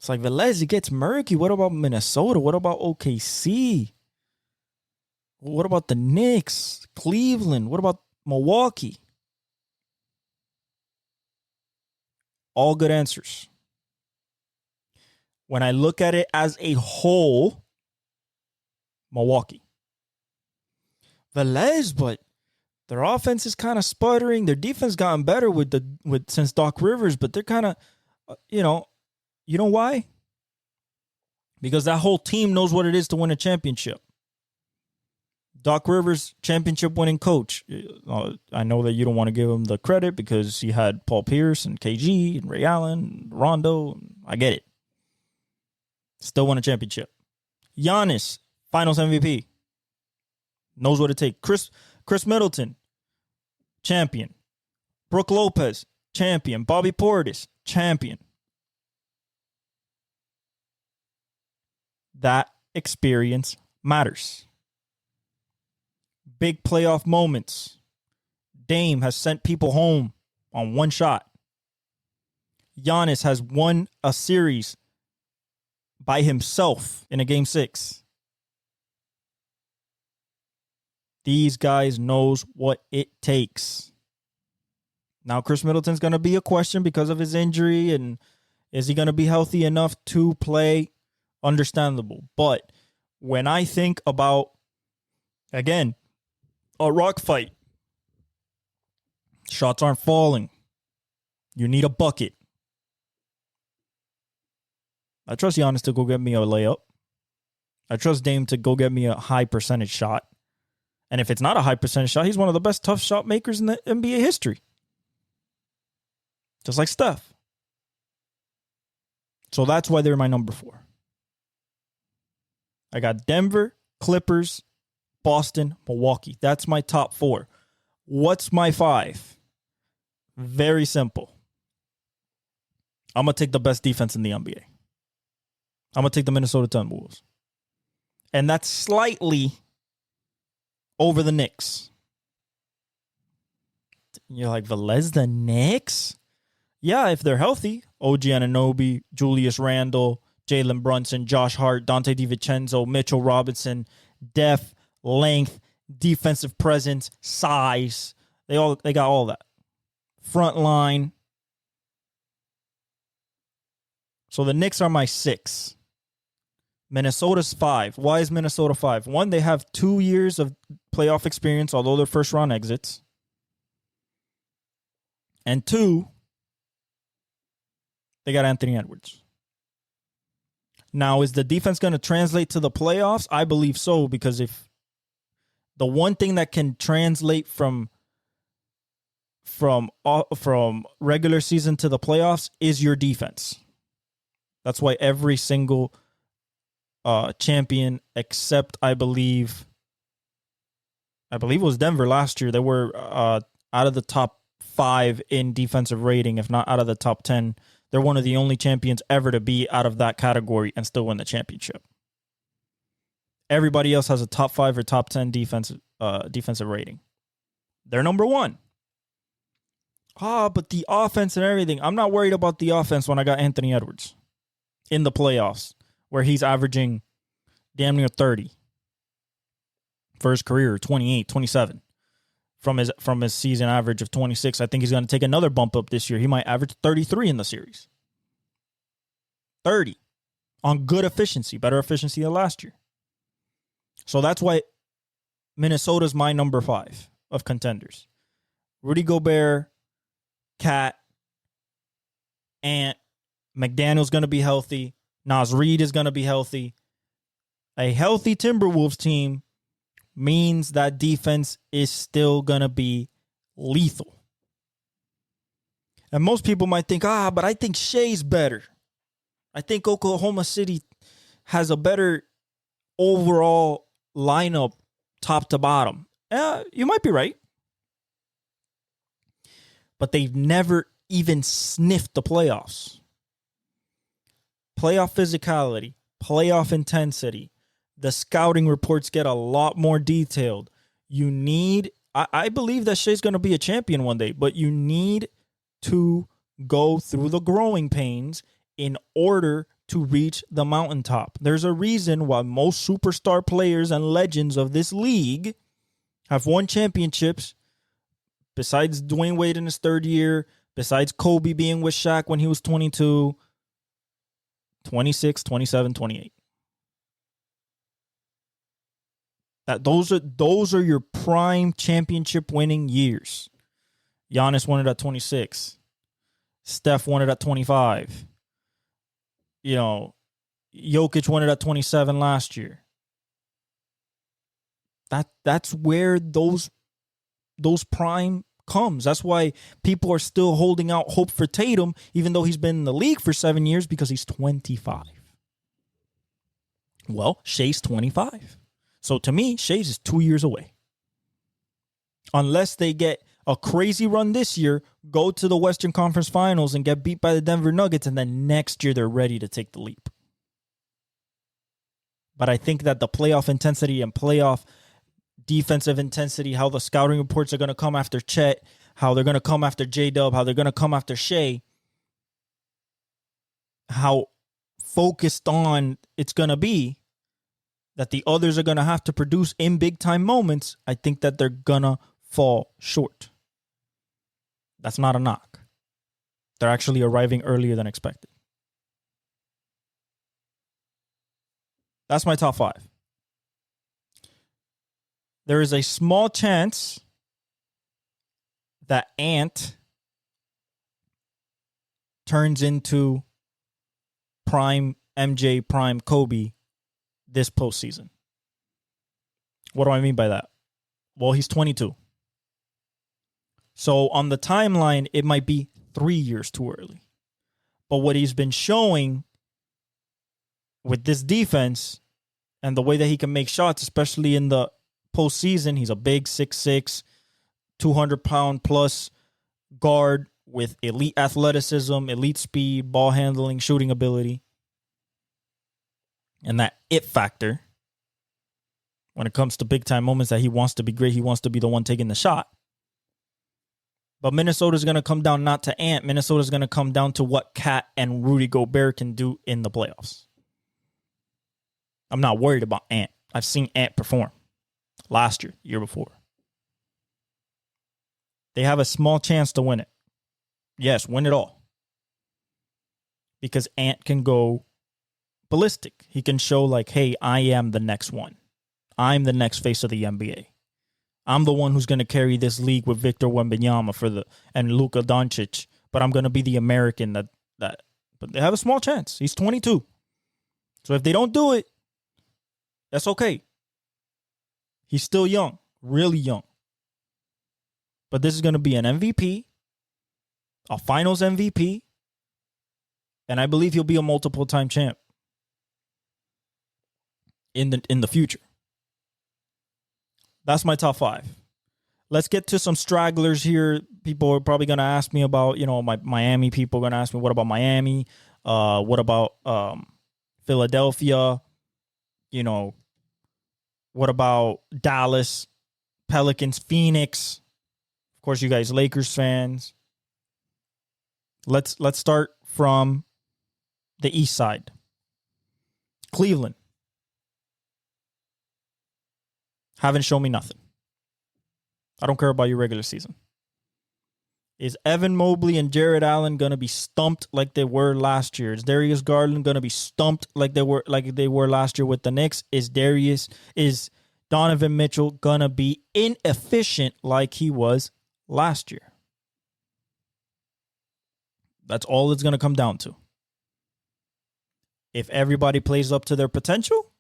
It's like, Velez, it gets murky. What about Minnesota? What about OKC? What about the Knicks? Cleveland? What about Milwaukee? All good answers. When I look at it as a whole, Milwaukee. Velez, but their offense is kind of sputtering. Their defense gotten better since Doc Rivers, but they're kind of, you know why? Because that whole team knows what it is to win a championship. Doc Rivers, championship winning coach. I know that you don't want to give him the credit because he had Paul Pierce and KG and Ray Allen, and Rondo. I get it. Still won a championship. Giannis, Finals MVP. Knows what it takes. Chris Middleton, champion. Brook Lopez, champion. Bobby Portis, champion. That experience matters. Big playoff moments. Dame has sent people home on one shot. Giannis has won a series by himself in a game 6. These guys knows what it takes. Now, Chris Middleton's going to be a question because of his injury, and is he going to be healthy enough to play? Understandable. But when I think about, again, a rock fight, shots aren't falling. You need a bucket. I trust Giannis to go get me a layup. I trust Dame to go get me a high percentage shot. And if it's not a high percentage shot, he's one of the best tough shot makers in the NBA history. Just like Steph. So that's why they're my number 4. I got Denver, Clippers, Boston, Milwaukee. That's my top 4. What's my 5? Very simple. I'm going to take the best defense in the NBA. I'm going to take the Minnesota Timberwolves. And that's slightly over the Knicks. You're like, Velez, the Knicks? Yeah, if they're healthy. OG Anunoby, Julius Randle, Jalen Brunson, Josh Hart, Dante DiVincenzo, Mitchell Robinson, depth, length, defensive presence, size. They got all that. Front line. So the Knicks are my 6. Minnesota's 5. Why is Minnesota 5? 1, they have 2 years of playoff experience, although they're first round exits. And 2, they got Anthony Edwards. Now, is the defense going to translate to the playoffs? I believe so, because if the one thing that can translate from regular season to the playoffs is your defense. That's why every single champion, except I believe it was Denver last year, they were out of the top 5 in defensive rating, if not out of the top 10. They're one of the only champions ever to be out of that category and still win the championship. Everybody else has a top 5 or top 10 defensive rating. They're number 1. But the offense and everything. I'm not worried about the offense when I got Anthony Edwards in the playoffs, where he's averaging damn near 30 for his career, 28, 27. From his season average of 26. I think he's going to take another bump up this year. He might average 33 in the series. 30 on good efficiency, better efficiency than last year. So that's why Minnesota's my number 5 of contenders. Rudy Gobert, Cat, Ant, McDaniel's going to be healthy. Naz Reid is going to be healthy. A healthy Timberwolves team means that defense is still going to be lethal. And most people might think, but I think Shea's better. I think Oklahoma City has a better overall lineup top to bottom. You might be right. But they've never even sniffed the playoffs. Playoff physicality, playoff intensity. The scouting reports get a lot more detailed. You need, I believe that Shea's going to be a champion one day, but you need to go through the growing pains in order to reach the mountaintop. There's a reason why most superstar players and legends of this league have won championships, besides Dwayne Wade in his third year, besides Kobe being with Shaq when he was 22, 26, 27, 28. Those are your prime championship winning years. Giannis won it at 26. Steph won it at 25. You know, Jokic won it at 27 last year. That's where those prime comes. That's why people are still holding out hope for Tatum, even though he's been in the league for 7 years, because he's 25. Well, Shea's 25. So to me, Shea's is 2 years away. Unless they get a crazy run this year, go to the Western Conference Finals and get beat by the Denver Nuggets, and then next year they're ready to take the leap. But I think that the playoff intensity and playoff defensive intensity, how the scouting reports are going to come after Chet, how they're going to come after J-Dub, how they're going to come after Shea, how focused on it's going to be, that the others are going to have to produce in big-time moments, I think that they're going to fall short. That's not a knock. They're actually arriving earlier than expected. That's my top 5. There is a small chance that Ant turns into prime MJ, prime Kobe this postseason. What do I mean by that? Well, he's 22. So on the timeline, it might be 3 years too early. But what he's been showing with this defense and the way that he can make shots, especially in the postseason, he's a big 6'6", 200-pound plus guard with elite athleticism, elite speed, ball handling, shooting ability. And that it factor, when it comes to big-time moments that he wants to be great, he wants to be the one taking the shot. But Minnesota's going to come down not to Ant. Minnesota's going to come down to what Cat and Rudy Gobert can do in the playoffs. I'm not worried about Ant. I've seen Ant perform last year, year before. They have a small chance to win it. Yes, win it all. Because Ant can go ballistic. He can show like, hey, I am the next one. I'm the next face of the NBA. I'm the one who's going to carry this league with Victor Wembanyama and Luka Doncic, but I'm going to be the American that. But they have a small chance. He's 22. So if they don't do it, that's okay. He's still young, really young. But this is going to be an MVP, a finals MVP, and I believe he'll be a multiple-time champ in the future. That's my top 5. Let's get to some stragglers here. People are probably going to ask me about, my Miami people are going to ask me, what about Miami? What about Philadelphia? What about Dallas, Pelicans, Phoenix? Of course, you guys Lakers fans. Let's start from the east side. Cleveland. Haven't shown me nothing. I don't care about your regular season. Is Evan Mobley and Jared Allen going to be stumped like they were last year? Is Darius Garland going to be stumped like they were last year with the Knicks? Is Donovan Mitchell going to be inefficient like he was last year? That's all it's going to come down to. If everybody plays up to their potential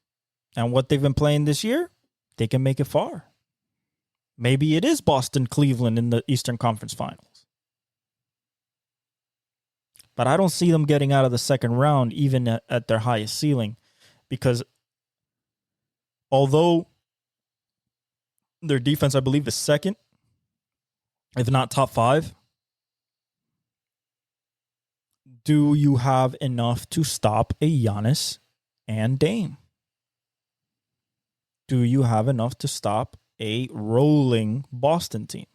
and what they've been playing this year, they can make it far. Maybe it is Boston, Cleveland in the Eastern Conference Finals. But I don't see them getting out of the second round even at their highest ceiling, because although their defense, I believe, is second, if not top 5, do you have enough to stop a Giannis and Dame. Do you have enough to stop a rolling Boston team?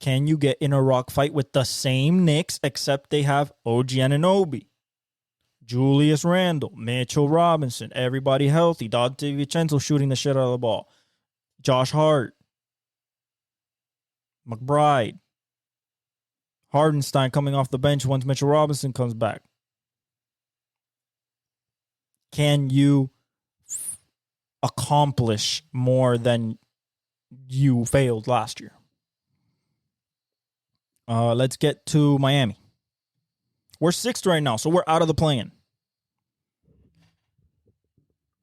Can you get in a rock fight with the same Knicks, except they have OG Anunoby, Julius Randle, Mitchell Robinson, everybody healthy, Dante Vincenzo shooting the shit out of the ball, Josh Hart, McBride, Hardenstein coming off the bench once Mitchell Robinson comes back? Can you accomplish more than you failed last year? Let's get to Miami. We're 6th right now, so we're out of the play-in.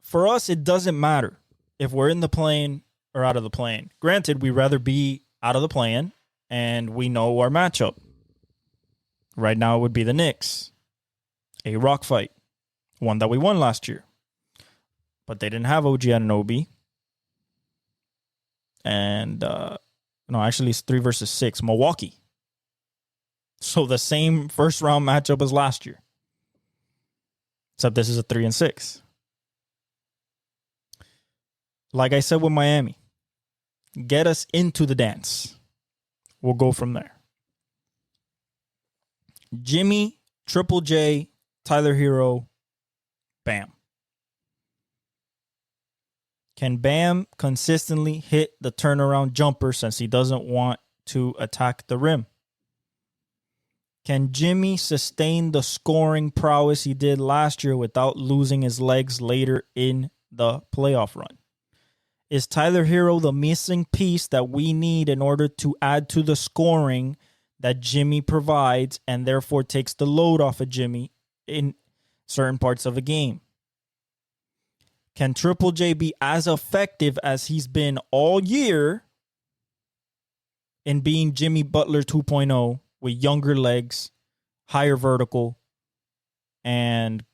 For us, it doesn't matter if we're in the play-in or out of the play-in. Granted, we'd rather be out of the play-in, and we know our matchup. Right now, it would be the Knicks. A rock fight. One that we won last year. But they didn't have OG Anunoby. And, no, actually, it's 3 versus 6. Milwaukee. So the same first round matchup as last year. Except this is a 3 and 6. Like I said with Miami, get us into the dance. We'll go from there. Jimmy, Triple J, Tyler Hero, Bam. Can Bam consistently hit the turnaround jumper since he doesn't want to attack the rim? Can Jimmy sustain the scoring prowess he did last year without losing his legs later in the playoff run? Is Tyler Hero the missing piece that we need in order to add to the scoring that Jimmy provides and therefore takes the load off of Jimmy in certain parts of a game? Can Triple J be as effective as he's been all year in being Jimmy Butler 2.0 with younger legs, higher vertical, and,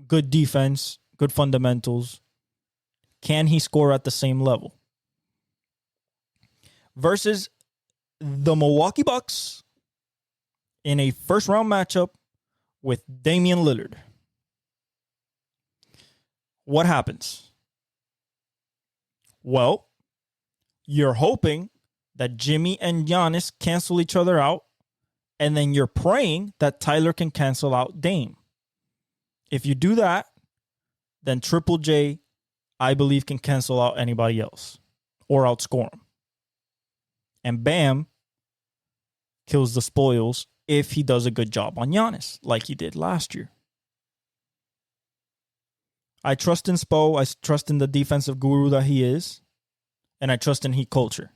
good defense, good fundamentals? Can he score at the same level? Versus the Milwaukee Bucks in a first-round matchup with Damian Lillard. What happens? Well, you're hoping that Jimmy and Giannis cancel each other out, and then you're praying that Tyler can cancel out Dame. If you do that, then Triple J, I believe, can cancel out anybody else or outscore him. And Bam kills the spoils if he does a good job on Giannis, like he did last year. I trust in Spo. I trust in the defensive guru that he is. And I trust in Heat culture.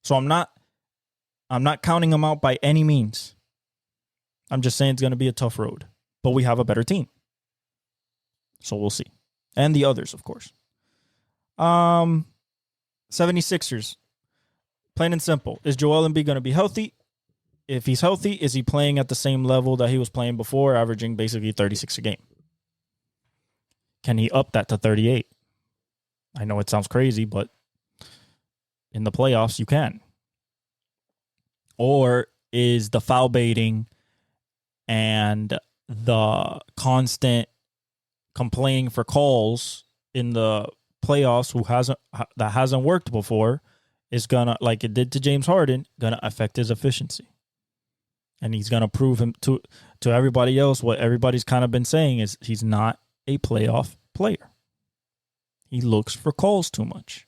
So I'm not counting him out by any means. I'm just saying it's going to be a tough road. But we have a better team. So we'll see. And the others, of course. 76ers. Plain and simple. Is Joel Embiid going to be healthy? If he's healthy, is he playing at the same level that he was playing before, averaging basically 36 a game? Can he up that to 38? I know it sounds crazy, but in the playoffs, you can. Or is the foul baiting and the constant complaining for calls in the playoffs that hasn't worked before is gonna, like it did to James Harden, gonna affect his efficiency? And he's gonna prove him to everybody else what everybody's kind of been saying is he's not a playoff player. He looks for calls too much.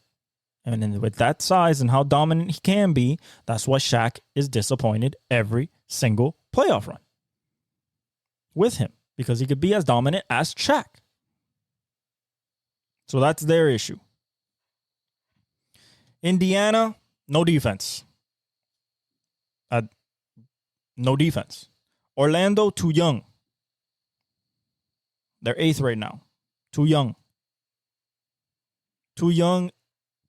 And then with that size and how dominant he can be, that's why Shaq is disappointed every single playoff run with him, because he could be as dominant as Shaq. So that's their issue. Indiana, no defense. No defense. Orlando, too young. They're 8th right now. Too young. Too young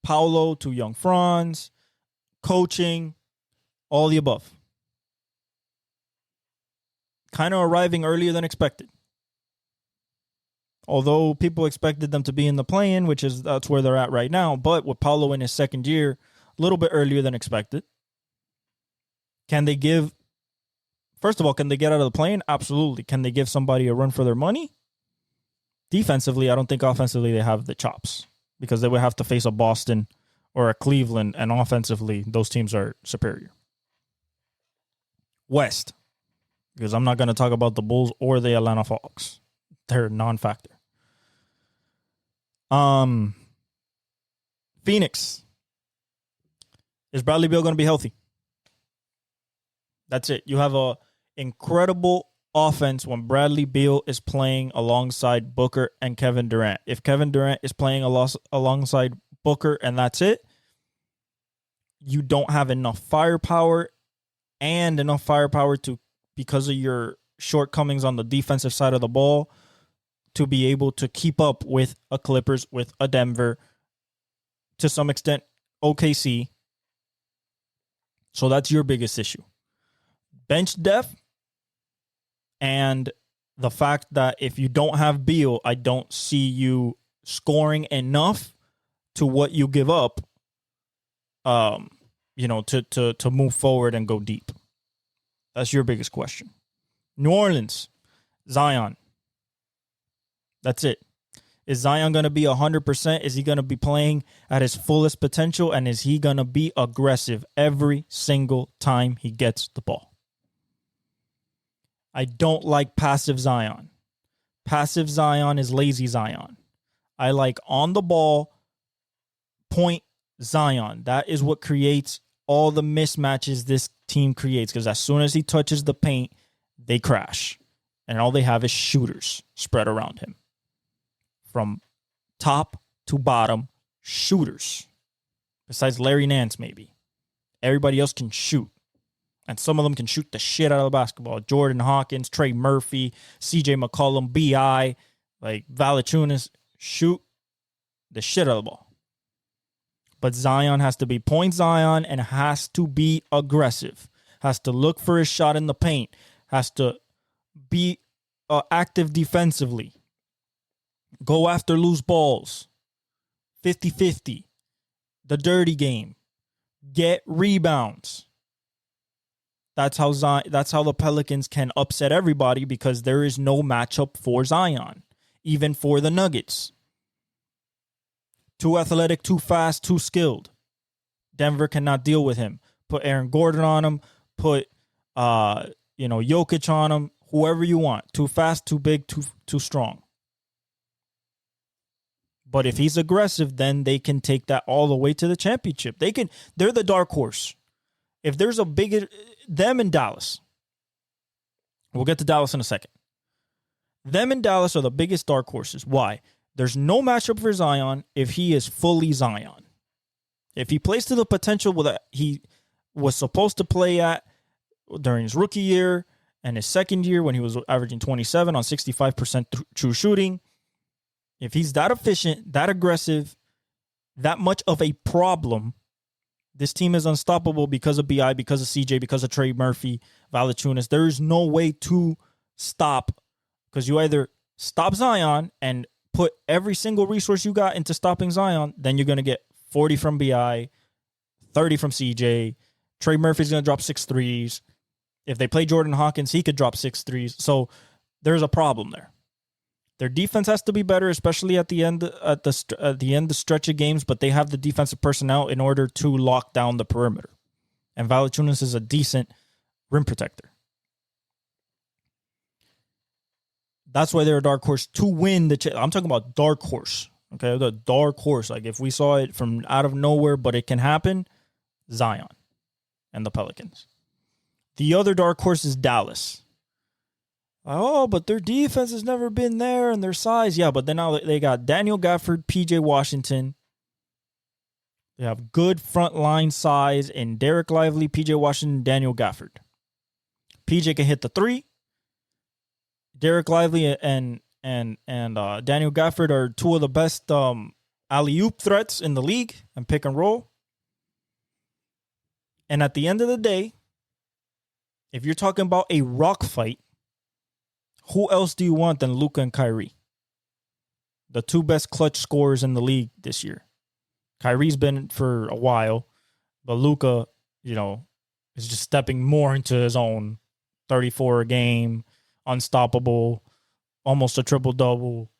Paolo, too young Franz, coaching, all the above. Kind of arriving earlier than expected. Although people expected them to be in the play-in, that's where they're at right now. But with Paolo in his second year, a little bit earlier than expected. Can they give First of all, can they get out of the plane? Absolutely. Can they give somebody a run for their money? Defensively, I don't think offensively they have the chops because they would have to face a Boston or a Cleveland, and offensively, those teams are superior. West, because I'm not going to talk about the Bulls or the Atlanta Hawks. They're non-factor. Phoenix. Is Bradley Beal going to be healthy? That's it. You have a incredible offense when Bradley Beal is playing alongside Booker and Kevin Durant. If Kevin Durant is playing alongside Booker and that's it, you don't have enough firepower to, because of your shortcomings on the defensive side of the ball, to be able to keep up with a Clippers, with a Denver, to some extent OKC. So that's your biggest issue. Bench depth, and the fact that if you don't have Beal, I don't see you scoring enough to what you give up, to move forward and go deep. That's your biggest question. New Orleans, Zion. That's it. Is Zion going to be 100%? Is he going to be playing at his fullest potential? And is he going to be aggressive every single time he gets the ball? I don't like passive Zion. Passive Zion is lazy Zion. I like on the ball, point Zion. That is what creates all the mismatches this team creates, because as soon as he touches the paint, they crash. And all they have is shooters spread around him. From top to bottom, shooters. Besides Larry Nance, maybe. Everybody else can shoot. And some of them can shoot the shit out of the basketball. Jordan Hawkins, Trey Murphy, CJ McCollum, B.I., like Valanciunas, shoot the shit out of the ball. But Zion has to be point Zion and has to be aggressive. Has to look for his shot in the paint. Has to be active defensively. Go after loose balls. 50-50. The dirty game. Get rebounds. That's how the Pelicans can upset everybody, because there is no matchup for Zion, even for the Nuggets. Too athletic, too fast, too skilled. Denver cannot deal with him. Put Aaron Gordon on him. Put Jokic on him. Whoever you want. Too fast, too big, too strong. But if he's aggressive, then they can take that all the way to the championship. They're the dark horse. If there's a bigger, them and Dallas. We'll get to Dallas in a second. Them and Dallas are the biggest dark horses. Why? There's no matchup for Zion if he is fully Zion. If he plays to the potential that he was supposed to play at during his rookie year and his second year when he was averaging 27 on 65% true shooting, if he's that efficient, that aggressive, that much of a problem, this team is unstoppable because of B.I., because of CJ, because of Trey Murphy, Valanciunas. There is no way to stop, because you either stop Zion and put every single resource you got into stopping Zion, then you're going to get 40 from B.I., 30 from CJ. Trey Murphy's going to drop 6 threes. If they play Jordan Hawkins, he could drop 6 threes. So there's a problem there. Their defense has to be better, especially at the end of the stretch of games, but they have the defensive personnel in order to lock down the perimeter. And Valanciunas is a decent rim protector. That's why they're a dark horse to win the I'm talking about dark horse. Okay, the dark horse. Like if we saw it from out of nowhere, but it can happen, Zion and the Pelicans. The other dark horse is Dallas. Oh, but their defense has never been there, and their size. Yeah, but then now they got Daniel Gafford, P.J. Washington. They have good front line size in Derek Lively, P.J. Washington, Daniel Gafford. P.J. can hit the 3. Derek Lively and Daniel Gafford are 2 of the best alley-oop threats in the league and pick and roll. And at the end of the day, if you're talking about a rock fight, who else do you want than Luka and Kyrie? The 2 best clutch scorers in the league this year. Kyrie's been for a while, but Luka, is just stepping more into his own 34 a game, unstoppable, almost a triple-double,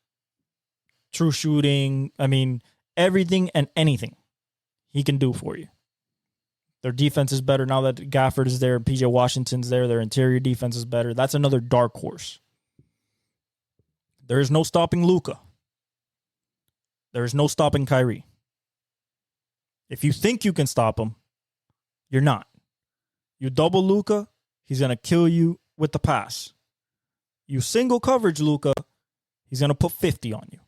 true shooting. I mean, everything and anything he can do for you. Their defense is better now that Gafford is there and PJ Washington's there. Their interior defense is better. That's another dark horse. There is no stopping Luka. There is no stopping Kyrie. If you think you can stop him, you're not. You double Luka, he's going to kill you with the pass. You single coverage Luka, he's going to put 50 on you.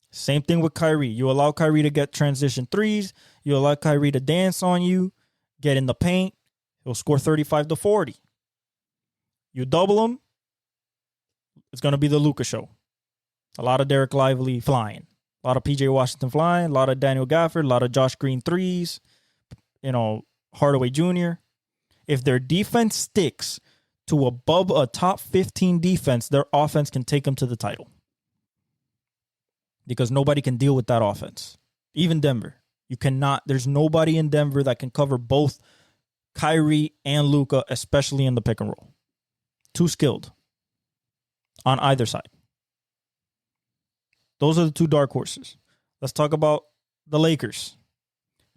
Same thing with Kyrie. You allow Kyrie to get transition threes. You allow Kyrie to dance on you, get in the paint. He'll score 35 to 40. You double him, it's going to be the Luka show. A lot of Derek Lively flying. A lot of PJ Washington flying. A lot of Daniel Gafford. A lot of Josh Green threes. Hardaway Jr. If their defense sticks to above a top 15 defense, their offense can take them to the title. Because nobody can deal with that offense. Even Denver. You cannot. There's nobody in Denver that can cover both Kyrie and Luka, especially in the pick and roll. Too skilled on either side. Those are the two dark horses. Let's talk about the Lakers.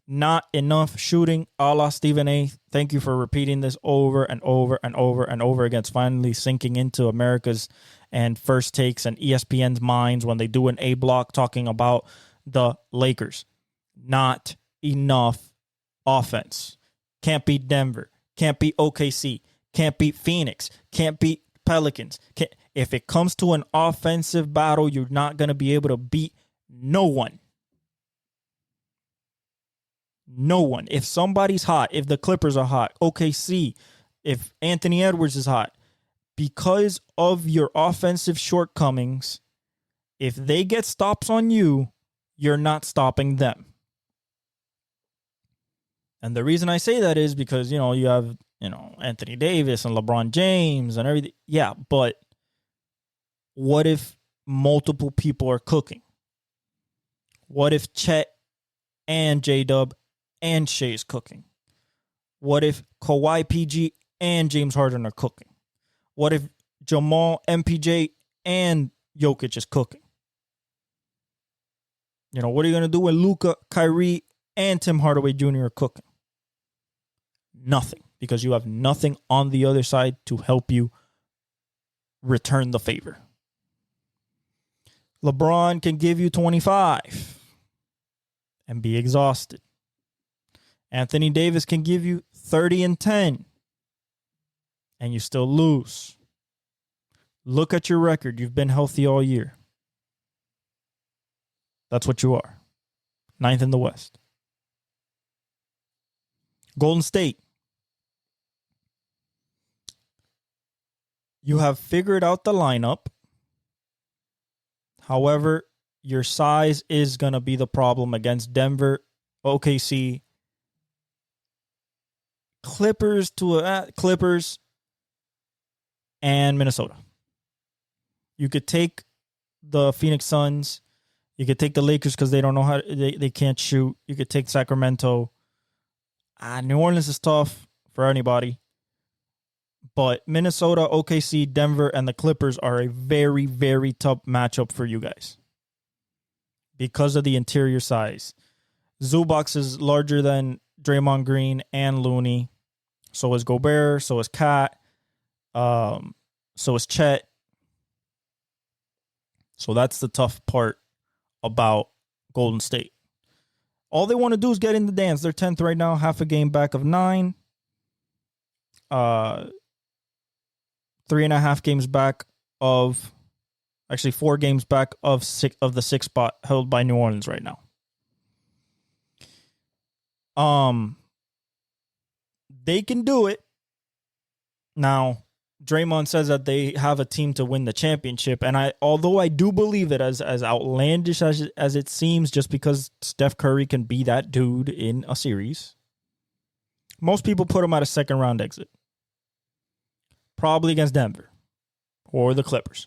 Not enough shooting, a la Stephen A. Thank you for repeating this over and over and over and over again. It's finally sinking into America's and First Takes and ESPN's minds when they do an A block talking about the Lakers. Not enough offense. Can't beat Denver. Can't beat OKC. Can't beat Phoenix. Can't beat Pelicans. If it comes to an offensive battle, you're not going to be able to beat no one. No one. If somebody's hot, if the Clippers are hot, OKC, if Anthony Edwards is hot, because of your offensive shortcomings, if they get stops on you, you're not stopping them. And the reason I say that is because, you have, Anthony Davis and LeBron James and everything. Yeah, but what if multiple people are cooking? What if Chet and J-Dub and Shea's cooking? What if Kawhi, PG, and James Harden are cooking? What if Jamal, MPJ, and Jokic is cooking? What are you going to do when Luka, Kyrie, and Tim Hardaway Jr. are cooking? Nothing, because you have nothing on the other side to help you return the favor. LeBron can give you 25 and be exhausted. Anthony Davis can give you 30 and 10 and you still lose. Look at your record. You've been healthy all year. That's what you are. 9th in the West. Golden State. You have figured out the lineup. However, your size is going to be the problem against Denver, OKC, Clippers, and Minnesota. You could take the Phoenix Suns. You could take the Lakers because they don't know how they can't shoot. You could take Sacramento. New Orleans is tough for anybody. But Minnesota, OKC, Denver, and the Clippers are a very, very tough matchup for you guys because of the interior size. Zubac is larger than Draymond Green and Looney. So is Gobert. So is Kat. So is Chet. So that's the tough part about Golden State. All they want to do is get in the dance. They're 10th right now, half a game back of 9. 3.5 games back of, actually 4 games back of the 6th spot held by New Orleans right now. They can do it. Now, Draymond says that they have a team to win the championship, and although I do believe it, as outlandish as it seems, just because Steph Curry can be that dude in a series, most people put him at a second round exit. Probably against Denver or the Clippers.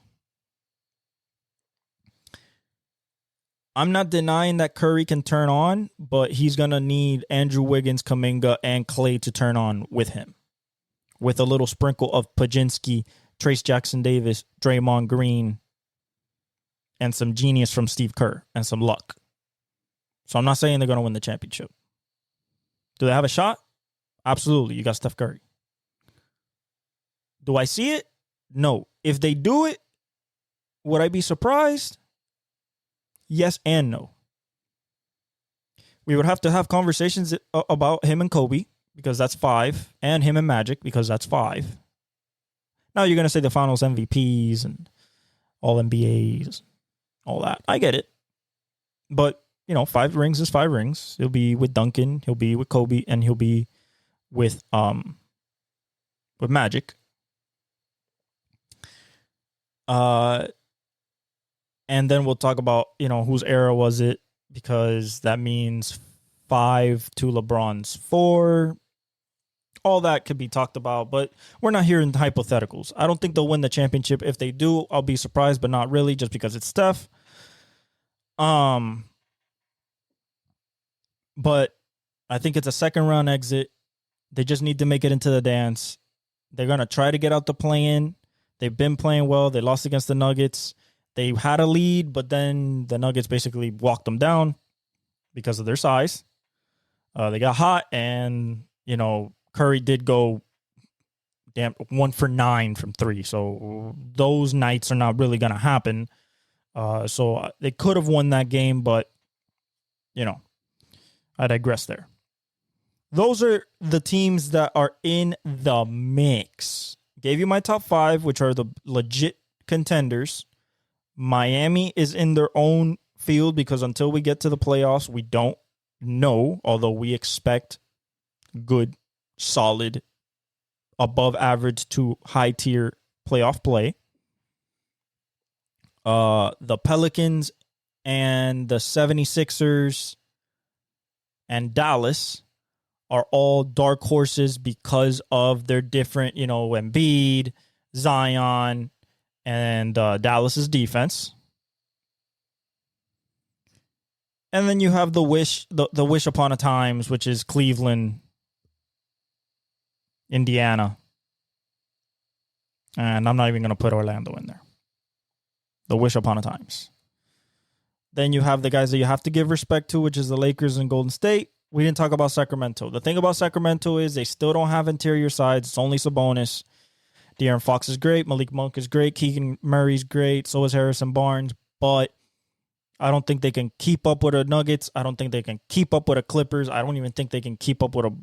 I'm not denying that Curry can turn on, but he's going to need Andrew Wiggins, Kuminga, and Klay to turn on with him. with a little sprinkle of Pajinski, Trace Jackson Davis, Draymond Green, and some genius from Steve Kerr and some luck. So I'm not saying they're going to win the championship. Do they have a shot? Absolutely. You got Steph Curry. Do I see it? No. If they do it, would I be surprised? Yes and no. We would have to have conversations about him and Kobe, because that's 5, and him and Magic, because that's 5. Now you're going to say the finals MVPs and all NBAs, all that. I get it. But, 5 rings is 5 rings. He'll be with Duncan, he'll be with Kobe, and he'll be with Magic. And then we'll talk about, whose era was it, because that means 5 to LeBron's 4. All that could be talked about, but we're not here in hypotheticals. I don't think they'll win the championship. If they do, I'll be surprised, but not really, just because it's Steph. But I think it's a second round exit. They just need to make it into the dance. They're going to try to get out the play-in. They've been playing well. They lost against the Nuggets. They had a lead, but then the Nuggets basically walked them down because of their size. They got hot, and, Curry did go 1 for 9 from 3. So those nights are not really going to happen. So they could have won that game, but, I digress there. Those are the teams that are in the mix. Gave you my top 5, which are the legit contenders. Miami is in their own field, because until we get to the playoffs, we don't know, although we expect good, solid, above average to high tier playoff play. The Pelicans and the 76ers and Dallas are all dark horses because of their different, Embiid, Zion, and Dallas's defense. And then you have the wish upon a times, which is Cleveland, Indiana. And I'm not even going to put Orlando in there. The wish upon a times. Then you have the guys that you have to give respect to, which is the Lakers and Golden State. We didn't talk about Sacramento. The thing about Sacramento is they still don't have interior sides. It's only Sabonis. De'Aaron Fox is great. Malik Monk is great. Keegan Murray's great. So is Harrison Barnes. But I don't think they can keep up with the Nuggets. I don't think they can keep up with the Clippers. I don't even think they can keep up with a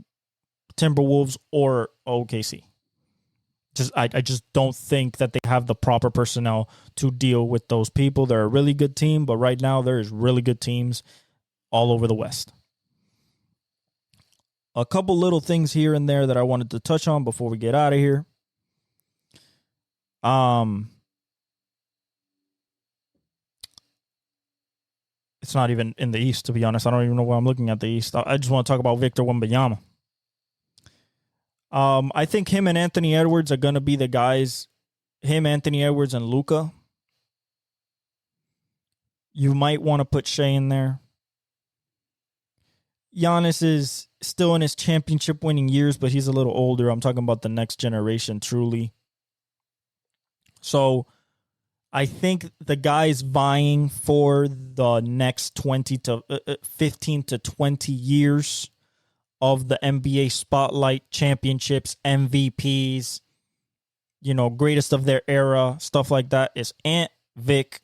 Timberwolves or OKC. I just don't think that they have the proper personnel to deal with those people. They're a really good team, but right now there's really good teams all over the West. A couple little things here and there that I wanted to touch on before we get out of here. It's not even in the East, to be honest. I don't even know why I'm looking at the East. I just want to talk about Victor Wembanyama. I think him and Anthony Edwards are going to be the guys. Him, Anthony Edwards, and Luka. You might want to put Shea in there. Giannis is still in his championship winning years, but he's a little older. I'm talking about the next generation, truly. So I think the guys vying for the next 15 to 20 years of the NBA spotlight, championships, MVPs, greatest of their era, stuff like that, is Ant, Vic.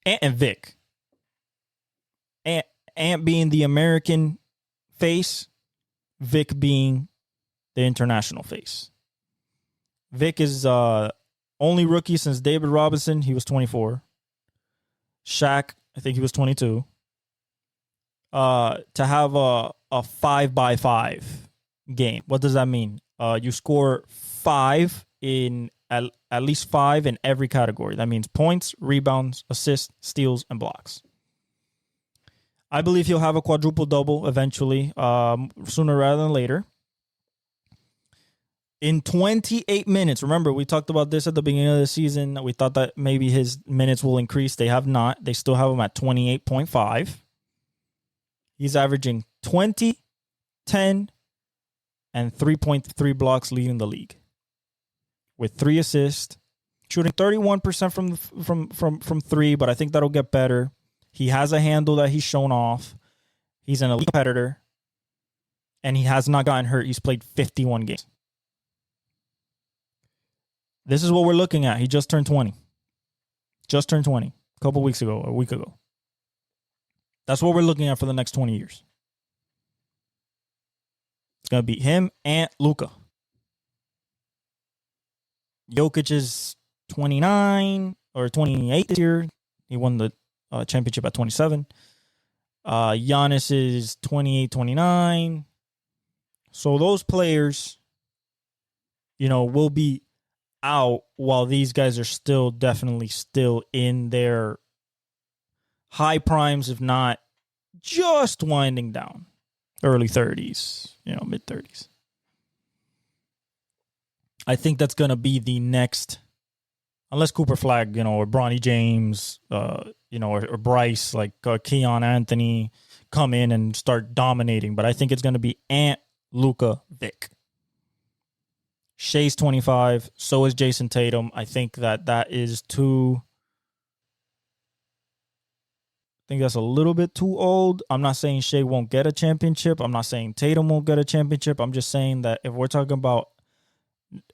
Ant and Vic. Ant being the American face, Vic being the international face. Vic is only rookie since David Robinson. He was 24. Shaq, I think he was 22. To have a 5x5 game. What does that mean? You score 5 in at least 5 in every category. That means points, rebounds, assists, steals, and blocks. I believe he'll have a quadruple-double eventually, sooner rather than later. In 28 minutes, remember, we talked about this at the beginning of the season. We thought that maybe his minutes will increase. They have not. They still have him at 28.5. He's averaging 20, 10, and 3.3 blocks, leading the league with 3 assists, shooting 31% from 3, but I think that'll get better. He has a handle that he's shown off. He's an elite competitor, and he has not gotten hurt. He's played 51 games. This is what we're looking at. He just turned 20. Just turned 20 a couple weeks ago, a week ago. That's what we're looking at for the next 20 years. It's going to be him and Luka. Jokic is 29 or 28 this year. He won the championship at 27. Giannis is 28, 29. So those players, will be out while these guys are definitely still in their high primes, if not just winding down. Early 30s, mid 30s. I think that's going to be the next, unless Cooper Flag, or Bronny James, or Bryce, like Keon Anthony come in and start dominating. But I think it's going to be Ant, Luka, Vic. Shea's 25. So is Jason Tatum. I think that is too. I think that's a little bit too old. I'm not saying Shea won't get a championship. I'm not saying Tatum won't get a championship. I'm just saying that if we're talking about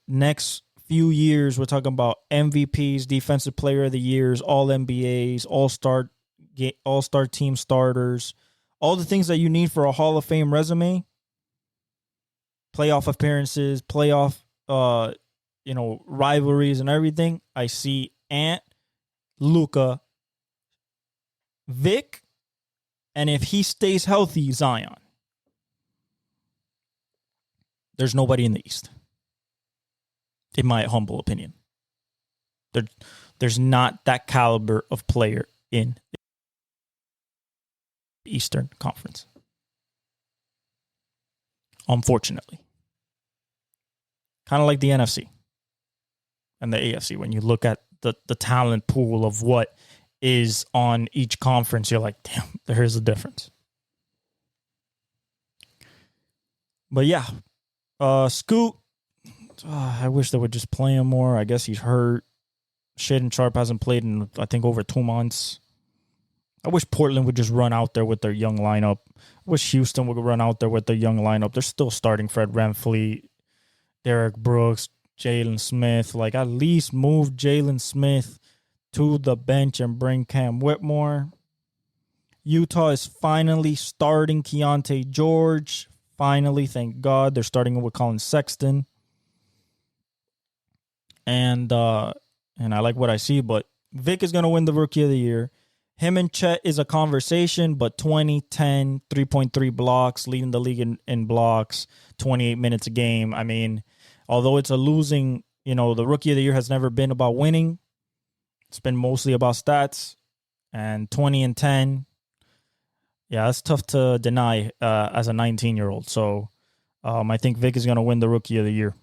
next few years, we're talking about MVPs, Defensive Player of the Years, All NBAs, All-Star team starters, all the things that you need for a Hall of Fame resume, playoff appearances, playoff, rivalries and everything. I see Ant, Luka, Vic, and if he stays healthy, Zion. There's nobody in the East, in my humble opinion. There's not that caliber of player in the Eastern Conference. Unfortunately. Kind of like the NFC and the AFC. When you look at the talent pool of what is on each conference, you're like, damn, there's a difference. But yeah, Scoot, I wish they would just play him more. I guess he's hurt. Shaedon Sharp hasn't played in, I think, over 2 months. I wish Portland would just run out there with their young lineup. I wish Houston would run out there with their young lineup. They're still starting Fred VanVleet, Derek Brooks, Jalen Smith. Like, at least move Jalen Smith to the bench and bring Cam Whitmore. Utah is finally starting Keontae George. Finally, thank God. They're starting with Colin Sexton. And I like what I see, but Vic is going to win the Rookie of the Year. Him and Chet is a conversation, but 20, 10, 3.3 blocks, leading the league in blocks, 28 minutes a game. I mean, although it's a losing, the Rookie of the Year has never been about winning. It's been mostly about stats, and 20 and 10. Yeah, that's tough to deny as a 19-year-old. So I think Vic is going to win the Rookie of the Year.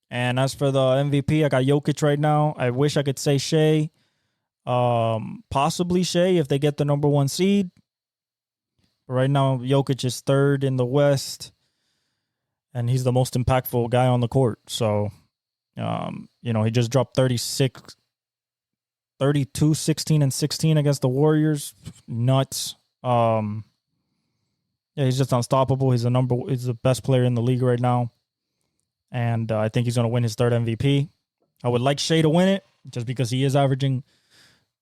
And as for the MVP, I got Jokic right now. I wish I could say Shea. Possibly Shea if they get the number 1 seed. But right now, Jokic is 3rd in the West, and he's the most impactful guy on the court. So, he just dropped 32, 16, and 16 against the Warriors. Nuts. Yeah, he's just unstoppable. He's the best player in the league right now. And I think he's going to win his 3rd MVP. I would like Shea to win it just because he is averaging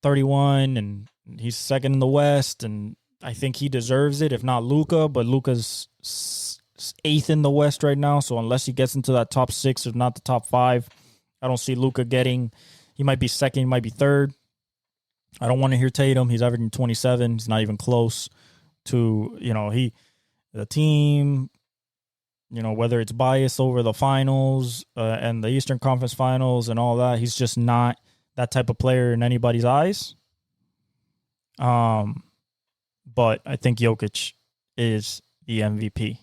31 and he's 2nd in the West. And I think he deserves it, if not Luka. But Luka's 8th in the West right now. So unless he gets into that top 6, if not the top 5, I don't see Luka getting. He might be 2nd, he might be 3rd. I don't want to hear Tatum. He's averaging 27. He's not even close to, the team, whether it's biased over the finals and the Eastern Conference Finals and all that. He's just not that type of player in anybody's eyes. But I think Jokic is the MVP.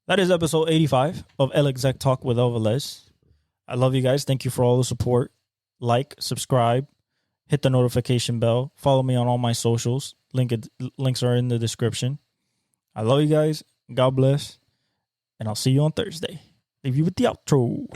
That is episode 85 of El Exec Talk with Alvarez. I love you guys. Thank you for all the support. Like, subscribe, hit the notification bell. Follow me on all my socials. Links are in the description. I love you guys. God bless. and I'll see you on Thursday. Leave you with the outro.